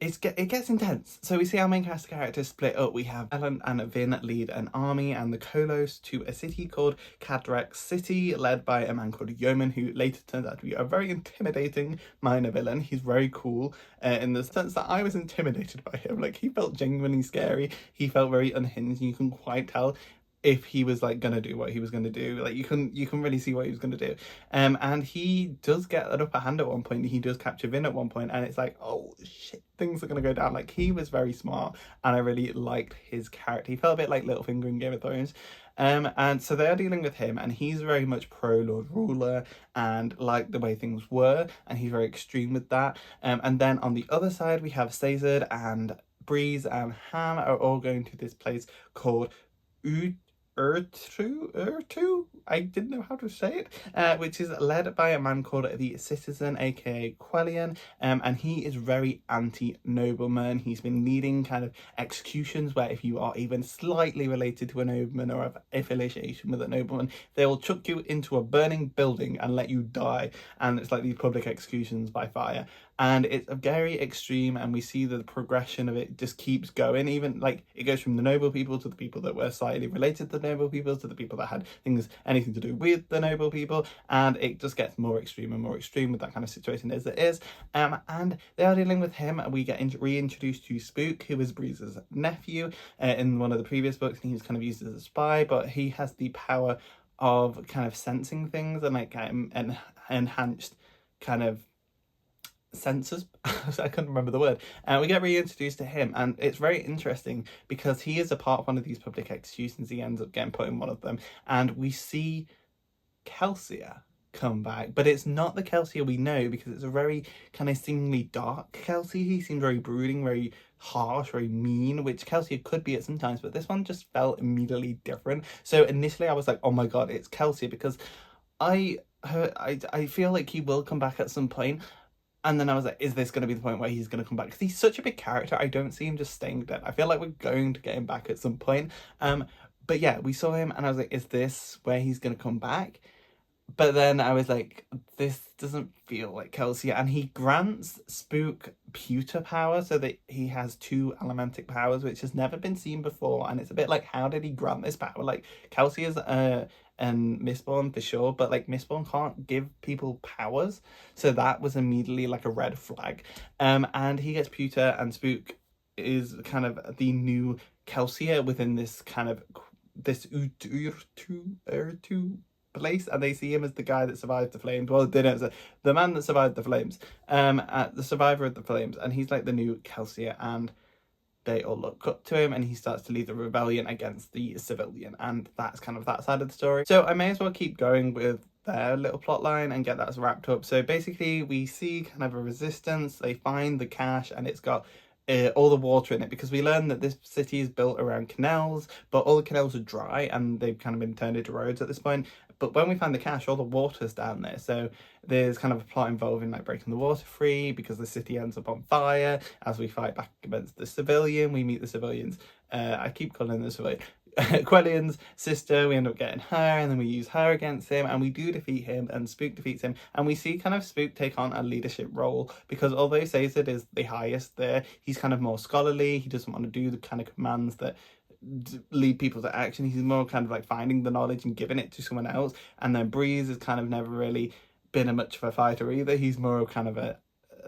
it gets intense. So we see our main characters split up. We have Ellen and Vin lead an army and the Kolos to a city called Cadrex City, led by a man called Yeoman, who later turns out to be a very intimidating minor villain. He's very cool in the sense that I was intimidated by him. Like, he felt genuinely scary. He felt very unhinged. You can quite tell if he was like gonna do what he was gonna do. Like, you can really see what he was gonna do. And he does get an upper hand at one point. He does capture Vin at one point, and it's like, oh shit, things are gonna go down. Like, he was very smart, and I really liked his character. He felt a bit like Littlefinger in Game of Thrones. And so they are dealing with him, and he's very much pro Lord Ruler and like the way things were, and he's very extreme with that. And then on the other side, we have Caesar and Breeze and Ham are all going to this place called Urtu, I didn't know how to say it, which is led by a man called the Citizen, aka Quellion, and he is very anti-nobleman. He's been leading kind of executions where if you are even slightly related to a nobleman or have affiliation with a nobleman, they will chuck you into a burning building and let you die, and it's like these public executions by fire. And it's very extreme, and we see that the progression of it just keeps going. Even like it goes from the noble people to the people that were slightly related to the noble people to the people that had anything to do with the noble people, and it just gets more extreme and more extreme with that kind of situation as it is. And they are dealing with him, and we get reintroduced to Spook, who is Breeze's nephew in one of the previous books, and he was kind of used as a spy, but he has the power of kind of sensing things and like enhanced kind of senses. I couldn't remember the word. We get reintroduced to him, and it's very interesting because he is a part of one of these public executions. He ends up getting put in one of them, and we see Kelsier come back, but it's not the Kelsier we know, because it's a very kind of seemingly dark Kelsier. He seemed very brooding, very harsh, very mean, which Kelsier could be at some times, but this one just felt immediately different. So initially I was like, oh my god, it's Kelsier, because I feel like he will come back at some point. And then I was like, is this going to be the point where he's going to come back? Because he's such a big character. I don't see him just staying dead. I feel like we're going to get him back at some point. But yeah, we saw him and I was like, is this where he's going to come back? But then I was like, this doesn't feel like Kelsier. And he grants Spook pewter power, so that he has 2 elementic powers, which has never been seen before. And it's a bit like, how did he grant this power? Like, Kelsier's and Mistborn for sure, but like Mistborn can't give people powers, so that was immediately like a red flag. And he gets pewter, and Spook is kind of the new Kelsier within this kind of this Urtu place, and they see him as the guy that survived the flames. Well, they don't say the man that survived the flames, the survivor of the flames, and he's like the new Kelsier, and they all look up to him, and he starts to lead the rebellion against the civilian, and that's kind of that side of the story. So I may as well keep going with their little plot line and get that wrapped up. So basically we see kind of a resistance. They find the cache, and it's got all the water in it, because we learn that this city is built around canals, but all the canals are dry and they've kind of been turned into roads at this point. But when we find the cache, all the water's down there, so there's kind of a plot involving like breaking the water free, because the city ends up on fire. As we fight back against the civilian, we meet the civilians, I keep calling them the civilian, Quellion's sister. We end up getting her, and then we use her against him, and we do defeat him, and Spook defeats him, and we see kind of Spook take on a leadership role, because although Caesar is the highest there, he's kind of more scholarly. He doesn't want to do the kind of commands that lead people to action. He's more kind of like finding the knowledge and giving it to someone else. And then Breeze has kind of never really been much of a fighter either. He's more kind of a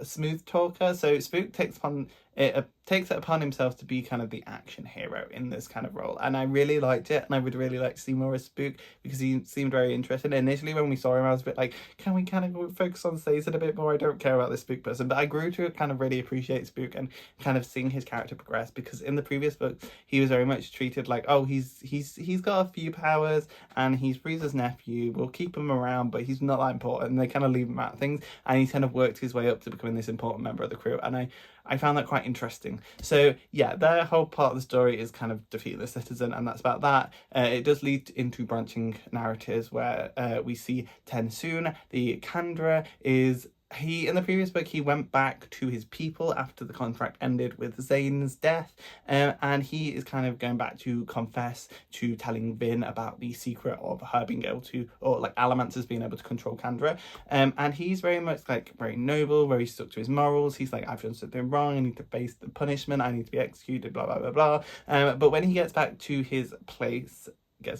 smooth talker. So Spook takes it upon himself to be kind of the action hero in this kind of role, and I really liked it, and I would really like to see more of Spook, because he seemed very interesting. Initially when we saw him, I was a bit like, can we kind of focus on Caesar a bit more? I don't care about this Spook person, but I grew to kind of really appreciate Spook and kind of seeing his character progress, because in the previous book he was very much treated like, oh, he's got a few powers and he's Breeze's nephew, we'll keep him around, but he's not that important, and they kind of leave him out of things, and he's kind of worked his way up to becoming this important member of the crew, and I found that quite interesting. So yeah, their whole part of the story is kind of defeat the citizen, and that's about that. It does lead into branching narratives where we see Tensoon, the Kandra, is in the previous book, he went back to his people after the contract ended with Zane's death, and he is kind of going back to confess to telling Vin about the secret of her being able to, or like Allomancers being able to control Kandra, and he's very much like very noble, very stuck to his morals. He's like, I've done something wrong, I need to face the punishment, I need to be executed, blah blah blah blah. But when he gets back to his place, when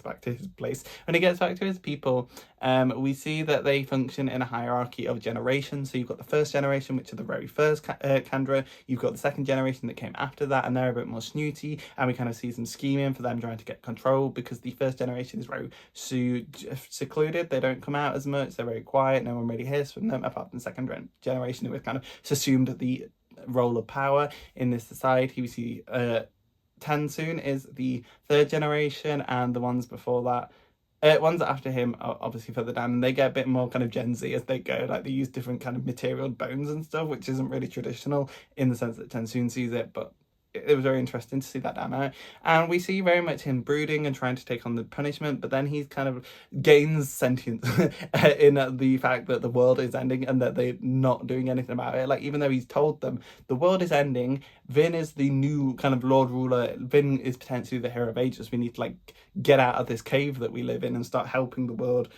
he gets back to his people, we see that they function in a hierarchy of generations. So you've got the first generation, which are the very first Kandra. You've got the second generation that came after that, and they're a bit more snooty, and we kind of see some scheming for them trying to get control, because the first generation is very secluded. They don't come out as much, they're very quiet, no one really hears from them, apart from the second generation, who have kind of assumed the role of power in this society. We see TenSoon is the third generation, and the ones before that, ones after him are obviously further down, and they get a bit more kind of Gen Z as they go. Like, they use different kind of material bones and stuff, which isn't really traditional in the sense that TenSoon sees it, but it was very interesting to see that dynamic. And we see very much him brooding and trying to take on the punishment, but then he kind of gains sentience in the fact that the world is ending and that they're not doing anything about it. Like, even though he's told them the world is ending, Vin is the new kind of Lord Ruler. Vin is potentially the hero of ages. We need to like get out of this cave that we live in and start helping the world.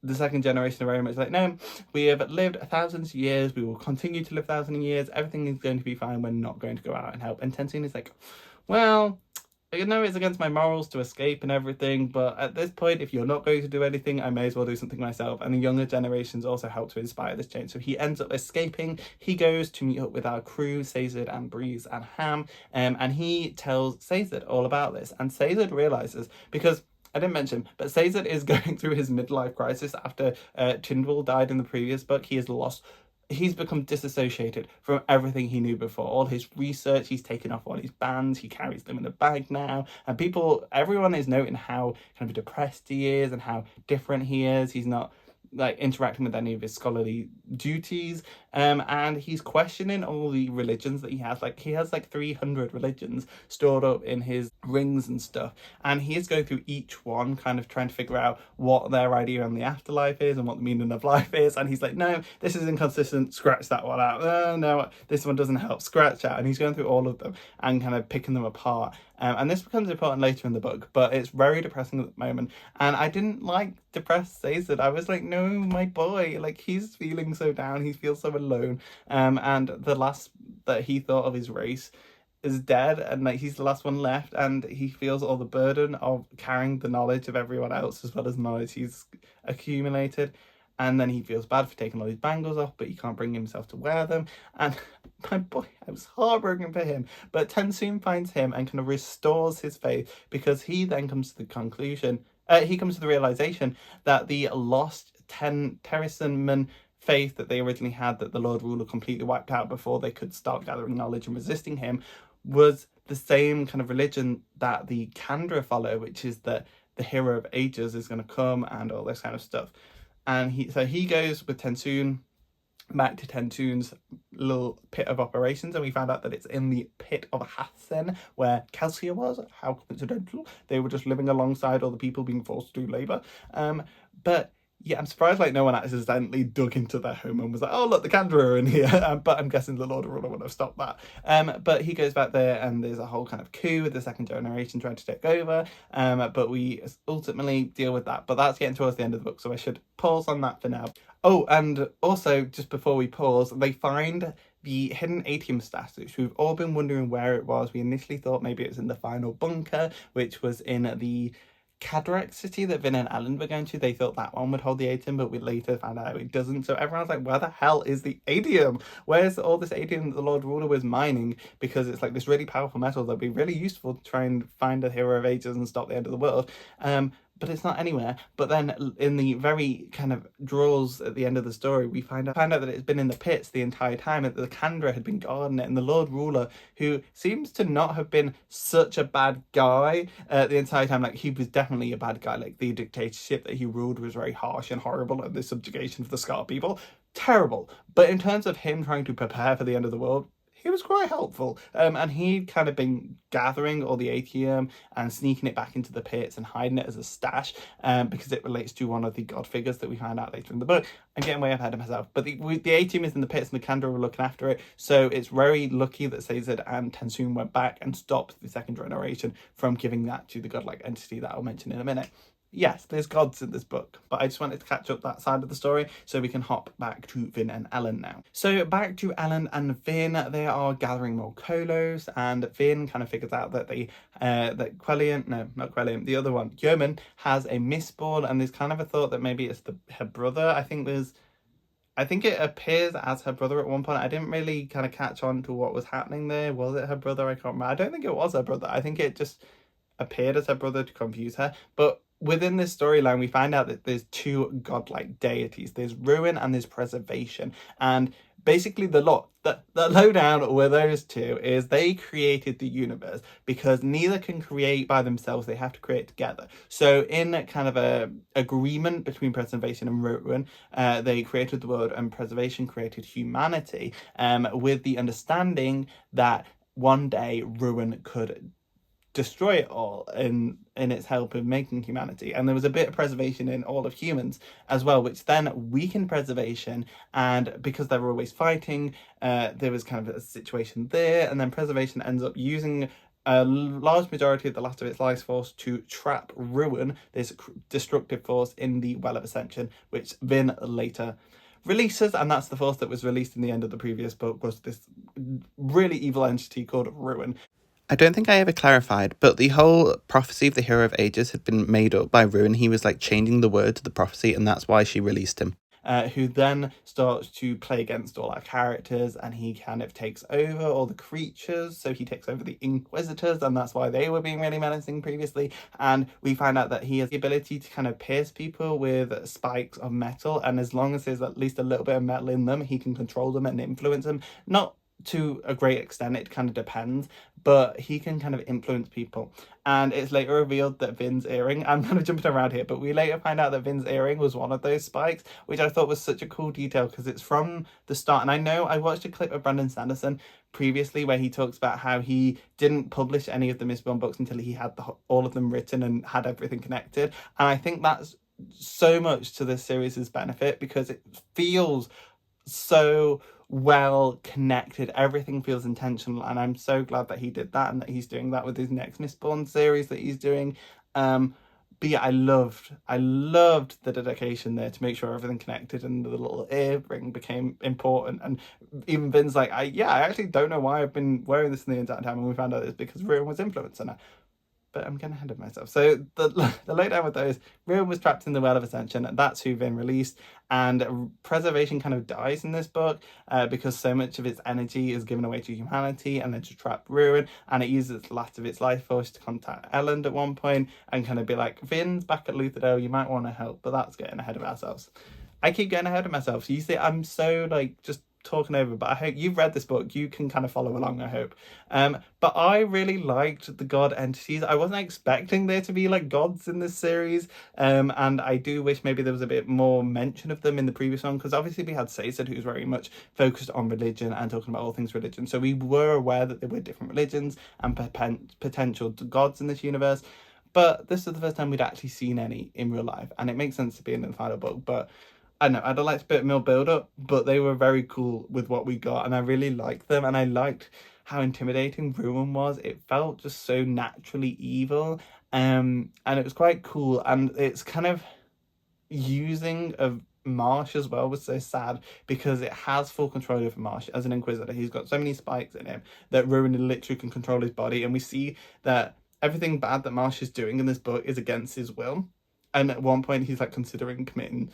The second generation are very much like, no, we have lived thousands of years, we will continue to live thousands of years, everything is going to be fine, we're not going to go out and help. And TenSoon is like, well, I know it's against my morals to escape and everything, but at this point, if you're not going to do anything, I may as well do something myself. And the younger generations also help to inspire this change. So he ends up escaping. He goes to meet up with our crew, Sazed and Breeze and Ham, and he tells Sazed all about this. And Sazed realizes, because I didn't mention, but Sazed is going through his midlife crisis after Tindwyl died in the previous book. He's become disassociated from everything he knew before. All his research, he's taken off all his bands, he carries them in a bag now. And everyone is noting how kind of depressed he is and how different he is. He's not like interacting with any of his scholarly duties, and he's questioning all the religions that he has. Like, he has like 300 religions stored up in his rings and stuff, and he is going through each one, kind of trying to figure out what their idea on the afterlife is and what the meaning of life is. And he's like, no, this is inconsistent, scratch that one out. No, this one doesn't help, scratch out. And he's going through all of them and kind of picking them apart. And this becomes important later in the book, but it's very depressing at the moment. And I didn't like depressed Sazed. I was like, no, my boy, like, he's feeling so down, he feels so alone. And the last that he thought of his race is dead, and like, he's the last one left, and he feels all the burden of carrying the knowledge of everyone else as well as knowledge he's accumulated. And then he feels bad for taking all his bangles off, but he can't bring himself to wear them. And my boy, I was heartbroken for him. But TenSoon finds him and kind of restores his faith, because he then comes to the conclusion, he comes to the realization that the lost Terrasenman faith that they originally had, that the Lord Ruler completely wiped out before they could start gathering knowledge and resisting him, was the same kind of religion that the Kandra follow, which is that the hero of ages is going to come and all this kind of stuff. And he goes with TenSoon back to TenSoon's little pit of operations, and we found out that it's in the pit of Hathen, where Kelsia was. How coincidental. They were just living alongside all the people being forced to do labour. But yeah, I'm surprised like no one accidentally dug into their home and was like, oh look, the Kandra are in here. But I'm guessing the Lord Ruler would have stopped that. But he goes back there, and there's a whole kind of coup with the second generation trying to take over. But we ultimately deal with that. But that's getting towards the end of the book, so I should pause on that for now. Oh, and also, just before we pause, they find the hidden atium stash, which we've all been wondering where it was. We initially thought maybe it was in the final bunker, which was in the Cadrex city that Vin and Ellen were going to. They thought that one would hold the atium, but we later found out it doesn't. So everyone's like, where the hell is the atium? Where's all this atium that the Lord Ruler was mining? Because it's like this really powerful metal that'd be really useful to try and find a hero of ages and stop the end of the world. But it's not anywhere. But then in the very kind of drawers at the end of the story, we find out that it's been in the pits the entire time, that the Kandra had been guarding it, and the Lord Ruler, who seems to not have been such a bad guy the entire time. Like, he was definitely a bad guy. Like, the dictatorship that he ruled was very harsh and horrible, and the subjugation of the Scar people, terrible. But in terms of him trying to prepare for the end of the world, he was quite helpful. And he'd kind of been gathering all the atium and sneaking it back into the pits and hiding it as a stash, because it relates to one of the god figures that we find out later in the book. I'm getting way ahead of myself. But the atium is in the pits and the Kandra were looking after it. So it's very lucky that Sazed and Tensoon went back and stopped the second generation from giving that to the godlike entity that I'll mention in a minute. Yes, there's gods in this book, but I just wanted to catch up that side of the story so we can hop back to Vin and Ellen now. So back to Ellen and Vin, they are gathering more Kolos, and Vin kind of figures out that that Quellion, no, not Quellion, the other one, Yeoman, has a Mistborn, and there's kind of a thought that maybe it's her brother. I think it appears as her brother at one point. I didn't really kind of catch on to what was happening there. Was it her brother? I can't remember. I don't think it was her brother. I think it just appeared as her brother to confuse her. But within this storyline, we find out that there's two godlike deities. There's ruin and there's preservation. And basically the lowdown with those two is they created the universe, because neither can create by themselves, they have to create together. So in kind of a agreement between preservation and ruin, they created the world, and preservation created humanity, with the understanding that one day ruin could destroy it all in its help of making humanity. And there was a bit of preservation in all of humans as well, which then weakened preservation. And because they were always fighting, there was kind of a situation there, and then preservation ends up using a large majority of the last of its life force to trap ruin, this destructive force, in the Well of Ascension, which Vin later releases. And that's the force that was released in the end of the previous book, was this really evil entity called Ruin. I don't think I ever clarified, but the whole prophecy of the Hero of Ages had been made up by Ruin. He was like changing the word to the prophecy, and that's why she released him. Who then starts to play against all our characters, and he kind of takes over all the creatures. So he takes over the Inquisitors, and that's why they were being really menacing previously. And we find out that he has the ability to kind of pierce people with spikes of metal, and as long as there's at least a little bit of metal in them, he can control them and influence them. Not to a great extent, it kind of depends, but he can kind of influence people. And it's later revealed that Vin's earring, I'm kind of jumping around here, but we later find out that Vin's earring was one of those spikes, which I thought was such a cool detail, because it's from the start. And I know I watched a clip of Brandon Sanderson previously where he talks about how he didn't publish any of the Mistborn books until he had all of them written and had everything connected. And I think that's so much to this series' benefit, because it feels so well connected, everything feels intentional, and I'm so glad that he did that, and that he's doing that with his next Mistborn series that he's doing. But yeah, I loved the dedication there to make sure everything connected, and the little earring became important. And even Vin's like, I actually don't know why I've been wearing this in the entire time, and we found out it's because Ruin was influencing her. But I'm getting ahead of myself. So the lowdown with those, Ruin was trapped in the Well of Ascension, and that's who Vin released. And preservation kind of dies in this book, because so much of its energy is given away to humanity and then to trap Ruin. And it uses the last of its life force to contact Ellen at one point and kind of be like, Vin's back at Luthadel, you might want to help. But that's getting ahead of ourselves. I keep getting ahead of myself. So you see, I'm so like just talking over, but I hope you've read this book, you can kind of follow along, I hope. But I really liked the god entities. I wasn't expecting there to be like gods in this series, and I do wish maybe there was a bit more mention of them in the previous one, because obviously we had Sazed, who's very much focused on religion and talking about all things religion, so we were aware that there were different religions and potential gods in this universe. But this is the first time we'd actually seen any in real life, and it makes sense to be in the final book. But I know I'd like a bit more build up, but they were very cool with what we got, and I really liked them, and I liked how intimidating Ruin was. It felt just so naturally evil, and it was quite cool. And it's kind of using of Marsh as well was so sad, because it has full control over Marsh as an Inquisitor. He's got so many spikes in him that Ruin literally can control his body, and we see that everything bad that Marsh is doing in this book is against his will. And at one point he's like considering committing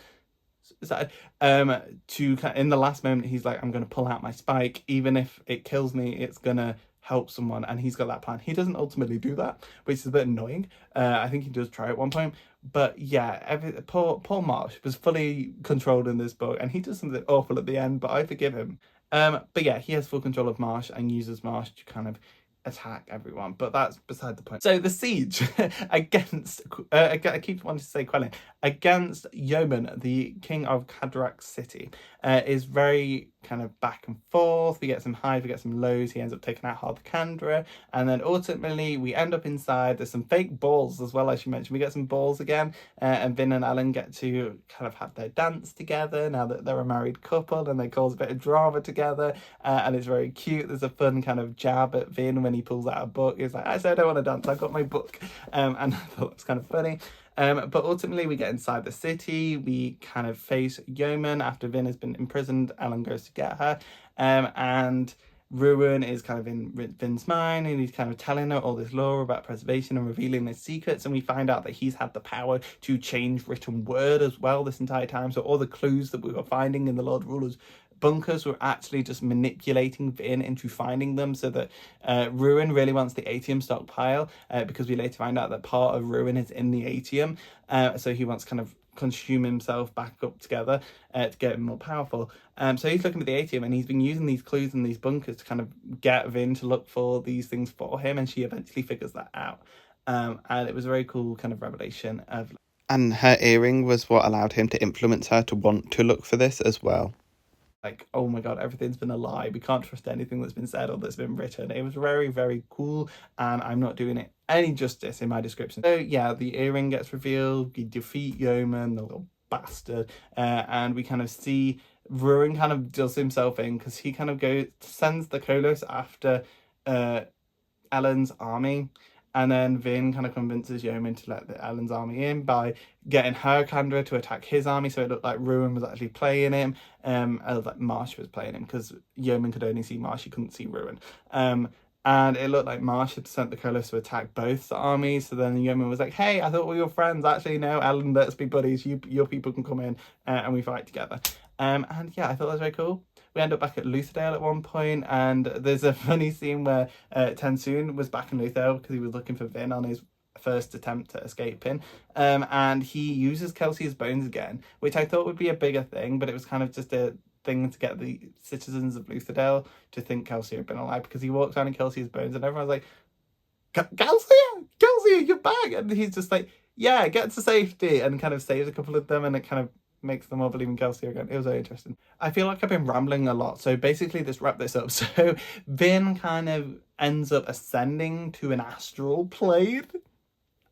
suicide, in the last moment he's like, I'm going to pull out my spike, even if it kills me, it's going to help someone. And he's got that plan. He doesn't ultimately do that, which is a bit annoying. I think he does try at one point, but yeah, Paul Marsh was fully controlled in this book, and he does something awful at the end, but I forgive him. But yeah, he has full control of Marsh and uses Marsh to kind of attack everyone, but that's beside the point. So the siege against I keep wanting to say Quelling, against Yeoman, the king of Cadrak's city, is very kind of back and forth. We get some highs, we get some lows. He ends up taking out Hardcandra, and then ultimately we end up inside. There's some fake balls as well, as you mentioned. We get some balls again, and Vin and Ellen get to kind of have their dance together now that they're a married couple, and they cause a bit of drama together, and it's very cute. There's a fun kind of jab at Vin when he pulls out a book. He's like, I said I don't want to dance, I've got my book, and I thought it was kind of funny. But ultimately we get inside the city. We kind of face Yeoman after Vin has been imprisoned. Ellen goes to get her, and Ruin is kind of in Vin's mind, and he's kind of telling her all this lore about preservation and revealing his secrets, and we find out that he's had the power to change written word as well this entire time. So all the clues that we were finding in the Lord Ruler's bunkers were actually just manipulating Vin into finding them, so that Ruin really wants the atium stockpile, because we later find out that part of Ruin is in the atium, so he wants to kind of consume himself back up together to get him more powerful. So he's looking at the atium, and he's been using these clues in these bunkers to kind of get Vin to look for these things for him, and she eventually figures that out. And it was a very cool kind of revelation of... And her earring was what allowed him to influence her to want to look for this as well. Like, oh my god, everything's been a lie. We can't trust anything that's been said or that's been written. It was very, very cool, and I'm not doing it any justice in my description. So yeah, the earring gets revealed. We defeat Yeoman, the little bastard, and we kind of see Ruin kind of does himself in, because he kind of sends the Kolos after Ellen's army. And then Vin kind of convinces Yeoman to let Ellen's army in by getting Hardcandra to attack his army. So it looked like Ruin was actually playing him. Like Marsh was playing him, because Yeoman could only see Marsh, he couldn't see Ruin. And it looked like Marsh had sent the Kolos to attack both armies. So then Yeoman was like, hey, I thought we were friends. Actually, no, Ellen, let's be buddies. Your people can come in, and we fight together. And yeah, I thought that was very cool. We end up back at Lutherdale at one point, and there's a funny scene where Tensoon was back in Lutherdale because he was looking for Vin on his first attempt at escaping, and he uses Kelsey's bones again, which I thought would be a bigger thing, but it was kind of just a thing to get the citizens of Lutherdale to think Kelsey had been alive, because he walked down in Kelsey's bones and everyone's like, Kelsey, you're back, and he's just like, yeah, get to safety, and kind of saves a couple of them, and it kind of makes them all believe in Kelsey again. It was very interesting. I feel like I've been rambling a lot, so basically let's wrap this up. So Vin kind of ends up ascending to an astral plane.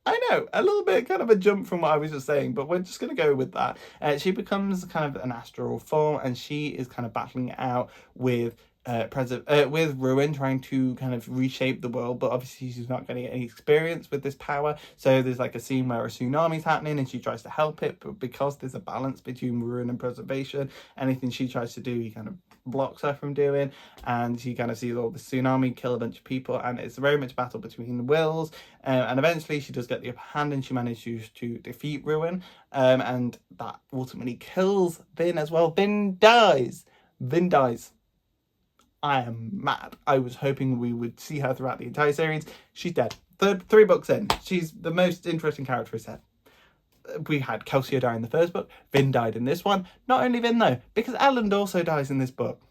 I know, a little bit kind of a jump from what I was just saying, but we're just going to go with that. She becomes kind of an astral form, and she is kind of battling it out with Ruin, trying to kind of reshape the world, but obviously she's not going to get any experience with this power. So there's like a scene where a tsunami's happening and she tries to help it, but because there's a balance between Ruin and preservation, anything she tries to do, he kind of blocks her from doing, and she kind of sees all the tsunami kill a bunch of people, and it's very much a battle between the wills, and eventually she does get the upper hand, and she manages to defeat Ruin, and that ultimately kills Vin as well. Vin dies. I am mad. I was hoping we would see her throughout the entire series. She's dead. 3 books in. She's the most interesting character set. We had Kelsey die in the first book. Vin died in this one. Not only Vin though, because Ellen also dies in this book.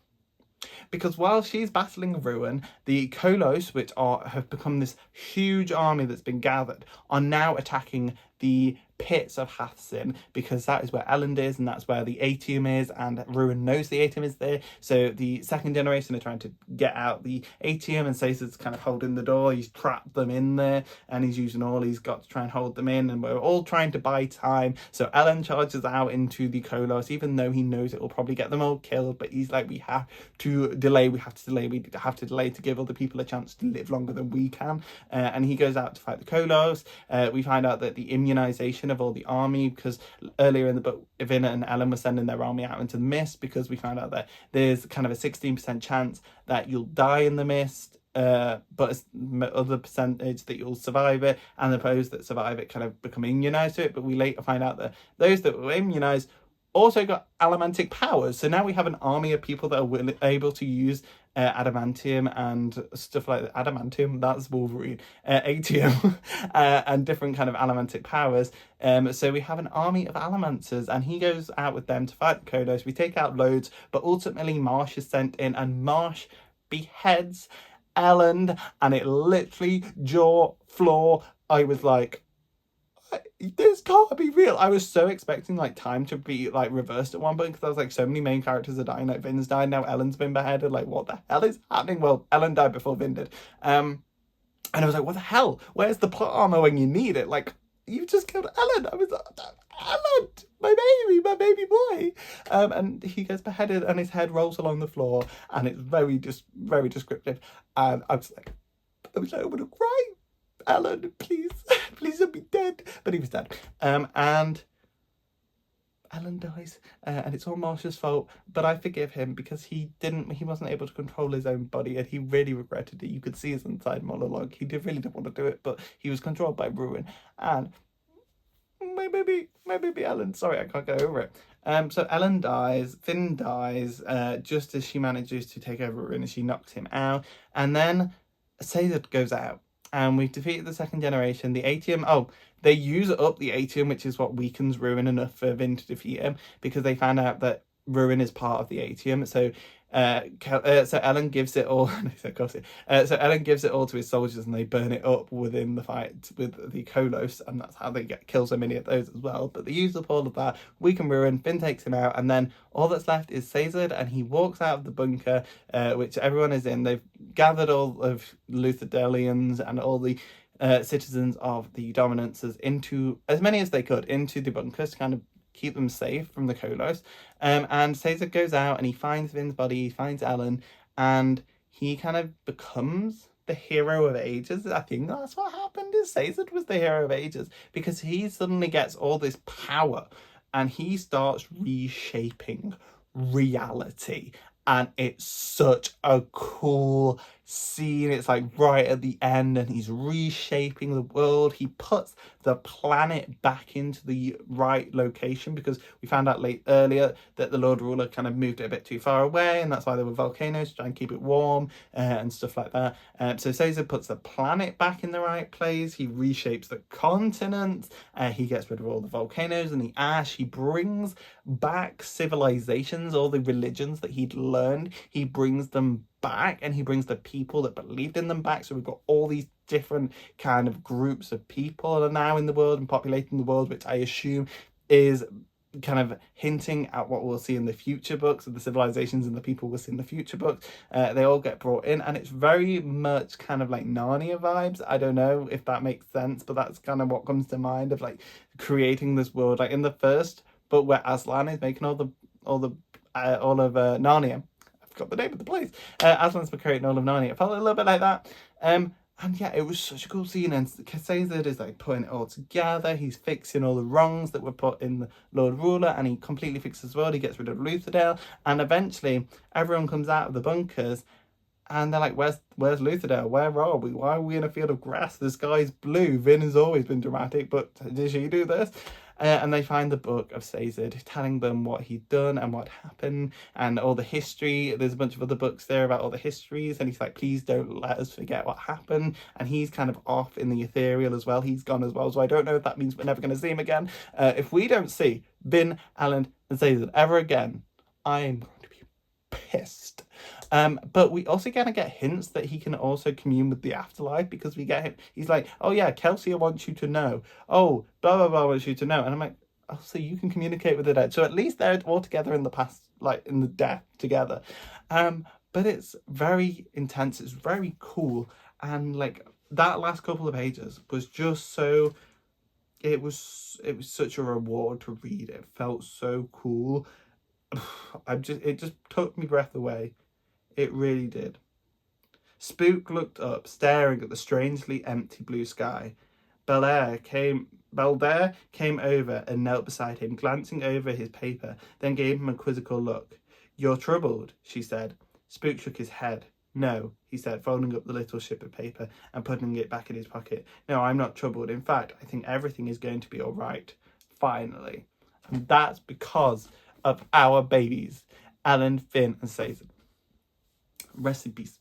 Because while she's battling Ruin, the Kolos, which have become this huge army that's been gathered, are now attacking the pits of Hathsin, because that is where Ellen is, and that's where the atium is, and Ruin knows the atium is there. So the second generation are trying to get out the atium, and Caesar's kind of holding the door. He's trapped them in there, and he's using all he's got to try and hold them in, and we're all trying to buy time. So Ellen charges out into the Kolos, even though he knows it will probably get them all killed, but he's like, we have to delay to give other people a chance to live longer than we can, and he goes out to fight the Kolos. We find out that the immunization of all the army, because earlier in the book Vin and Ellen were sending their army out into the mist, because we found out that there's kind of a 16% chance that you'll die in the mist, but it's other percentage that you'll survive it, and those that survive it kind of become immunized to it. But we later find out that those that were immunized also got adamantic powers. So now we have an army of people that are able to use adamantium and stuff like that. Adamantium, that's Wolverine. Atium and different kind of adamantic powers. So we have an army of alamancers, and he goes out with them to fight the Kodos. We take out loads, but ultimately Marsh is sent in, and Marsh beheads Ellen, and it literally jaw floor. I was like, this can't be real. I was so expecting like time to be like reversed at one point, because I was like, so many main characters are dying. Like Vin's died, now Ellen's been beheaded. Like, what the hell is happening? Well, Ellen died before Vin did. And I was like, what the hell? Where's the plot armor when you need it? Like, you just killed Ellen. I was like, Ellen, my baby boy. And he gets beheaded, and his head rolls along the floor, and it's very descriptive. And I was like, I'm gonna cry. Ellen, please, please don't be dead. But he was dead. And Ellen dies, and it's all Marsha's fault, but I forgive him because he wasn't able to control his own body, and he really regretted it. You could see his inside monologue. He really didn't want to do it, but he was controlled by ruin. And my baby Ellen, sorry, I can't get over it. So Ellen dies, Finn dies, just as she manages to take over ruin, and she knocks him out, and then Caesar goes out. And we've defeated the second generation. The Atium, they use up the Atium, which is what weakens Ruin enough for Vin to defeat him, because they found out that Ruin is part of the Atium. So Ellen gives it all. So Ellen gives it all to his soldiers, and they burn it up within the fight with the Kolos, and that's how they kill so many of those as well. But they use up all of that. Weaken Ruin. Finn takes him out, and then all that's left is Caesar, and he walks out of the bunker, which everyone is in. They've gathered all of Luthadelians and all the citizens of the Dominances into, as many as they could, into the bunkers to kind of keep them safe from the Kolos. And Caesar goes out, and he finds Vin's body, he finds Ellen, and he kind of becomes the hero of ages. I think that's what happened, is Caesar was the hero of ages, because he suddenly gets all this power, and he starts reshaping reality. And it's such a cool scene. It's like right at the end, and he's reshaping the world. He puts the planet back into the right location, because we found out earlier that the Lord Ruler kind of moved it a bit too far away, and that's why there were volcanoes to try and keep it warm and stuff like that. So Caesar puts the planet back in the right place. He reshapes the continents. He gets rid of all the volcanoes and the ash. He brings back civilizations, all the religions that he'd learned. He brings them back, and he brings the people that believed in them back. So we've got all these different kind of groups of people that are now in the world and populating the world, which I assume is kind of hinting at what we'll see in the future books, of the civilizations and the people we'll see in the future books. They all get brought in, and it's very much kind of like Narnia vibes. I don't know if that makes sense, but that's kind of what comes to mind, of like creating this world. Like in the first book where Aslan is making all of Narnia. I forgot the name of the place. Aslan's creating all of Narnia. It felt a little bit like that. And yeah, it was such a cool scene. And Caesar is like putting it all together. He's fixing all the wrongs that were put in the Lord Ruler, and he completely fixes the world. He gets rid of Luthadel, and eventually everyone comes out of the bunkers, and they're like, where's Luthadel? Where are we? Why are we in a field of grass? The sky's blue. Vin has always been dramatic, but did she do this? And they find the book of Caesar telling them what he'd done and what happened and all the history. There's a bunch of other books there about all the histories, and he's like, please don't let us forget what happened. And he's kind of off in the ethereal as well. He's gone as well. So I don't know if that means we're never going to see him again. If we don't see Vin, Ellen, and Caesar ever again, I'm going to be pissed. But we also kind of get hints that he can also commune with the afterlife, because we get him. He's like, oh yeah, Kelsey wants you to know. Oh, blah, blah, blah wants you to know. And I'm like, oh, so you can communicate with the dead. So at least they're all together in the past, like in the death together. But it's very intense. It's very cool. And like that last couple of pages was just so, it was such a reward to read. It felt so cool. It just took me breath away. It really did. Spook looked up, staring at the strangely empty blue sky. Belair came over and knelt beside him, glancing over his paper, then gave him a quizzical look. You're troubled, she said. Spook shook his head. No, he said, folding up the little strip of paper and putting it back in his pocket. No, I'm not troubled. In fact, I think everything is going to be all right. Finally. And that's because of our babies, Ellen, Finn, and Caesar. Rest in peace.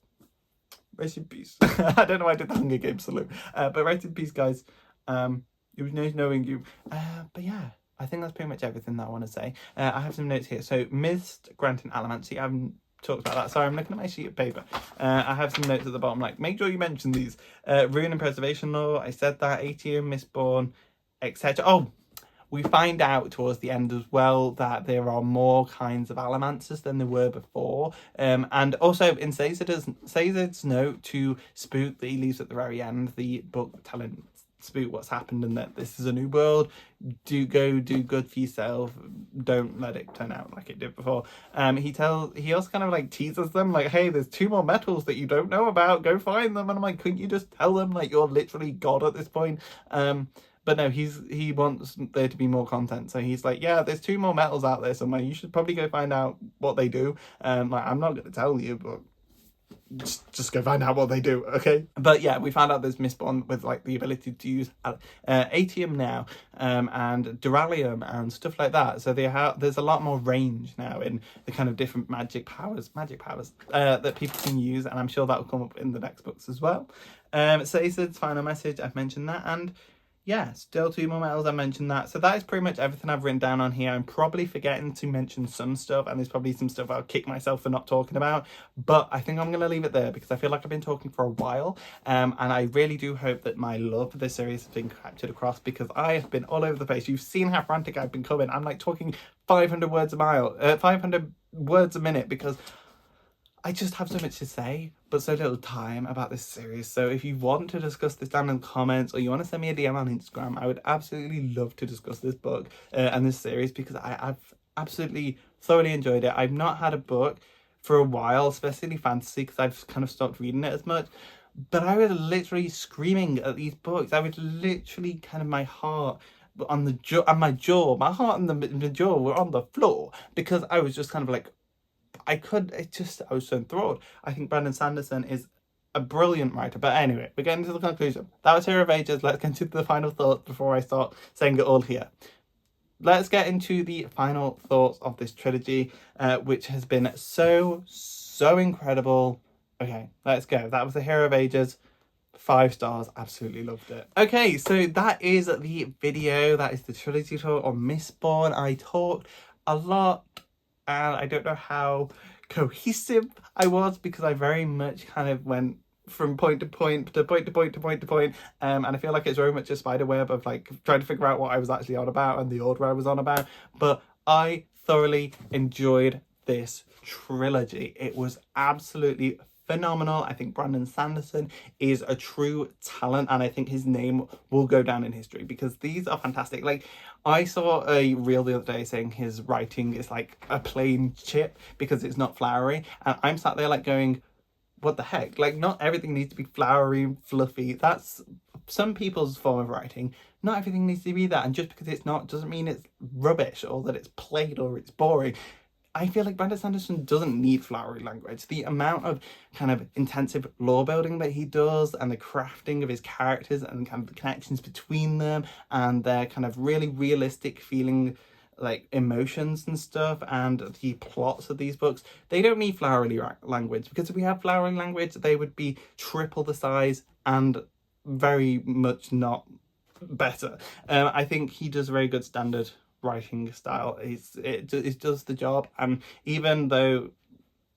Rest in peace. I don't know why I did the Hunger Games salute. But rest in peace, guys. It was nice knowing you. But yeah, I think that's pretty much everything that I want to say. I have some notes here. So, Mist granting Allomancy. talked about that. Sorry, I'm looking at my sheet of paper. I have some notes at the bottom, like, make sure you mention these. Rune and Preservation Law, I said that. ATM, Mistborn, etc. Oh, we find out towards the end as well that there are more kinds of allomancers than there were before. And also in Caesar's note to Spook that he leaves at the very end, the book telling Spook what's happened and that this is a new world. Do good for yourself. Don't let it turn out like it did before. He also kind of like teases them like, hey, there's 2 more metals that you don't know about. Go find them. And I'm like, couldn't you just tell them like you're literally God at this point? But no, he wants there to be more content. So he's like, yeah, there's 2 more metals out there somewhere. You should probably go find out what they do. Like, I'm not going to tell you, but just go find out what they do, okay? But yeah, we found out there's Mistborn with like the ability to use atium now, and duralium and stuff like that. So there's a lot more range now in the kind of different magic powers that people can use, and I'm sure that will come up in the next books as well. Caesar's final message, I've mentioned that, and yeah, still 2 more metals, I mentioned that. So that is pretty much everything I've written down on here. I'm probably forgetting to mention some stuff, and there's probably some stuff I'll kick myself for not talking about, but I think I'm going to leave it there because I feel like I've been talking for a while, and I really do hope that my love for this series has been captured across, because I have been all over the place. You've seen how frantic I've been coming. I'm like talking 500 words a minute, because I just have so much to say, but so little time about this series. So if you want to discuss this down in the comments, or you want to send me a DM on Instagram, I would absolutely love to discuss this book and this series, because I've absolutely thoroughly enjoyed it. I've not had a book for a while, especially fantasy, because I've kind of stopped reading it as much. But I was literally screaming at these books. I was literally kind of my heart on the jaw, and my heart and the jaw were on the floor, because I was just kind of like, I was so enthralled. I think Brandon Sanderson is a brilliant writer. But anyway, we're getting to the conclusion. That was Hero of Ages. Let's get into the final thoughts before I start saying it all here. Let's get into the final thoughts of this trilogy, which has been so incredible. Okay, let's go. That was the Hero of Ages. 5 stars. Absolutely loved it. Okay, so that is the video. That is the trilogy talk on Mistborn. I talked a lot, and I don't know how cohesive I was, because I very much kind of went from point to point to point to point to point to point, and I feel like it's very much a spider web of like trying to figure out what I was actually on about and the order I was on about. But I thoroughly enjoyed this trilogy. It was absolutely phenomenal. I think Brandon Sanderson is a true talent, and I think his name will go down in history, because these are fantastic. Like, I saw a reel the other day saying his writing is like a plain chip because it's not flowery, and I'm sat there like going, what the heck? Like, not everything needs to be flowery, fluffy. That's some people's form of writing. Not everything needs to be that, and just because it's not doesn't mean it's rubbish or that it's plain or it's boring. I feel like Brandon Sanderson doesn't need flowery language. The amount of kind of intensive lore building that he does, and the crafting of his characters and kind of the connections between them, and their kind of really realistic feeling like emotions and stuff, and the plots of these books, they don't need flowery language, because if we had flowery language, they would be triple the size and very much not better. I think he does a very good standard writing style. It does the job, and even though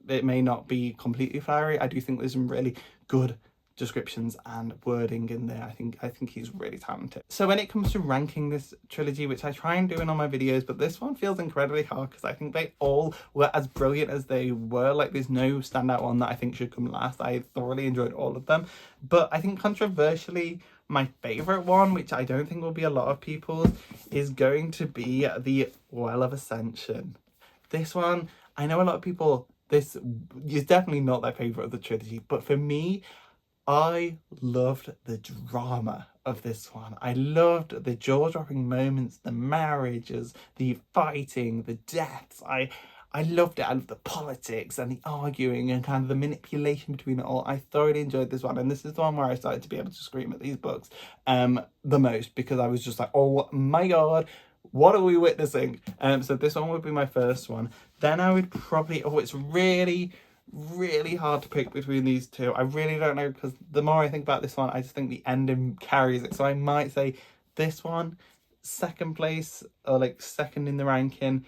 it may not be completely flowery, I do think there's some really good descriptions and wording in there. I think he's really talented. So when it comes to ranking this trilogy, which I try and do in all my videos, but this one feels incredibly hard because I think they all were as brilliant as they were. Like, there's no standout one that I think should come last. I thoroughly enjoyed all of them, but I think controversially my favorite one, which I don't think will be a lot of people's, is going to be the Well of Ascension. This one, I know a lot of people, this is definitely not their favorite of the trilogy, but for me, I loved the drama of this one. I loved the jaw-dropping moments, the marriages, the fighting, the deaths. I loved it. I loved the politics and the arguing and kind of the manipulation between it all. I thoroughly enjoyed this one, and this is the one where I started to be able to scream at these books the most, because I was just like, oh my god, what are we witnessing? So this one would be my first one. Then I would probably, it's really hard to pick between these two. I really don't know, because the more I think about this one, I just think the ending carries it. So I might say this one, second place, or like second in the ranking.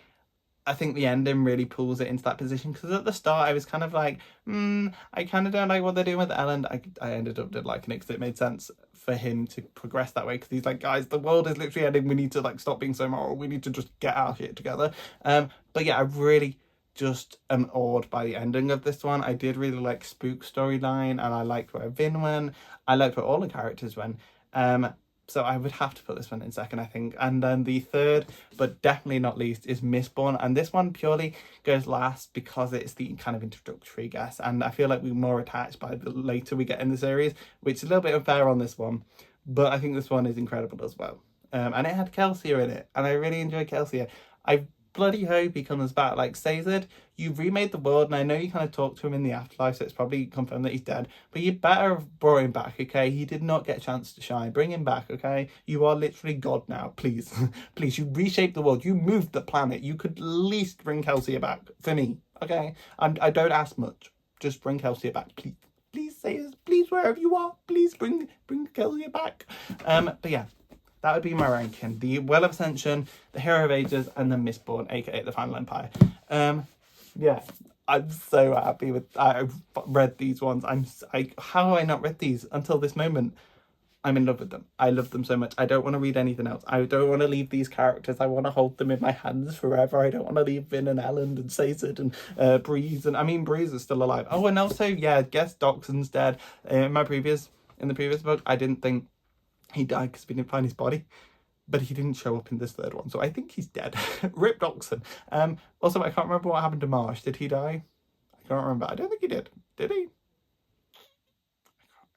I think the ending really pulls it into that position, because at the start I was kind of like, I kind of don't like what they're doing with Ellen. I ended up liking it because it made sense for him to progress that way, because he's like, guys, the world is literally ending, we need to like stop being so moral, we need to just get our shit together. But yeah, I really just am awed by the ending of this one. I did really like Spook storyline, and I liked where Vin went. I liked where all the characters went. So I would have to put this one in second, I think. And then the third, but definitely not least, is Mistborn. And this one purely goes last because it's the kind of introductory, I guess. And I feel like we're more attached by the later we get in the series, which is a little bit unfair on this one. But I think this one is incredible as well. And it had Kelsier in it, and I really enjoyed Kelsier. I bloody hope he comes back. Like, Sazed, you've remade the world, and I know you kind of talked to him in the afterlife, so it's probably confirmed that he's dead, but you better have brought him back, okay? He did not get a chance to shine. Bring him back, okay? You are literally God now, please. Please, you reshaped the world, you moved the planet, you could at least bring Kelsier back for me, okay? I don't ask much, just bring Kelsier back, please. Please, Sazed, please, wherever you are, please bring Kelsier back. But yeah, that would be my ranking. The Well of Ascension, the Hero of Ages, and the Mistborn, aka the Final Empire. Yeah, I'm so happy with. I've read these ones. How have I not read these until this moment? I'm in love with them. I love them so much. I don't want to read anything else. I don't want to leave these characters. I want to hold them in my hands forever. I don't want to leave Vin and Ellen and Sazed and Breeze. And I mean, Breeze is still alive. Oh, and also, yeah, guess Doxon's dead. In the previous book, I didn't think he died because we didn't find his body, but he didn't show up in this third one, so I think he's dead. Rip Doxon. Also, I can't remember what happened to Marsh. Did he die? I can't remember. I don't think he did. Did he? I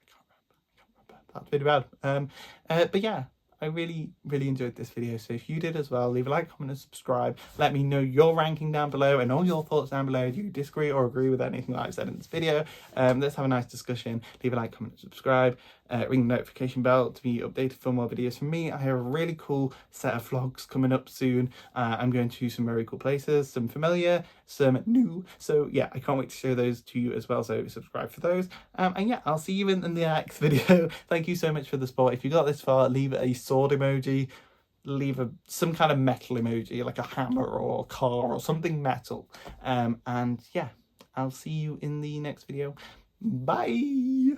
can't remember. That's really bad. But yeah, I really enjoyed this video. So if you did as well, leave a like, comment, and subscribe. Let me know your ranking down below and all your thoughts down below. Do you disagree or agree with anything that I've said in this video? Let's have a nice discussion. Leave a like, comment, and subscribe. Ring the notification bell to be updated for more videos from me. I have a really cool set of vlogs coming up soon. I'm going to some very cool places, some familiar, some new. So yeah, I can't wait to show those to you as well. So subscribe for those. And yeah, I'll see you in the next video. Thank you so much for the support. If you got this far, leave a sword emoji, leave some kind of metal emoji, like a hammer or a car or something metal. And yeah, I'll see you in the next video. Bye.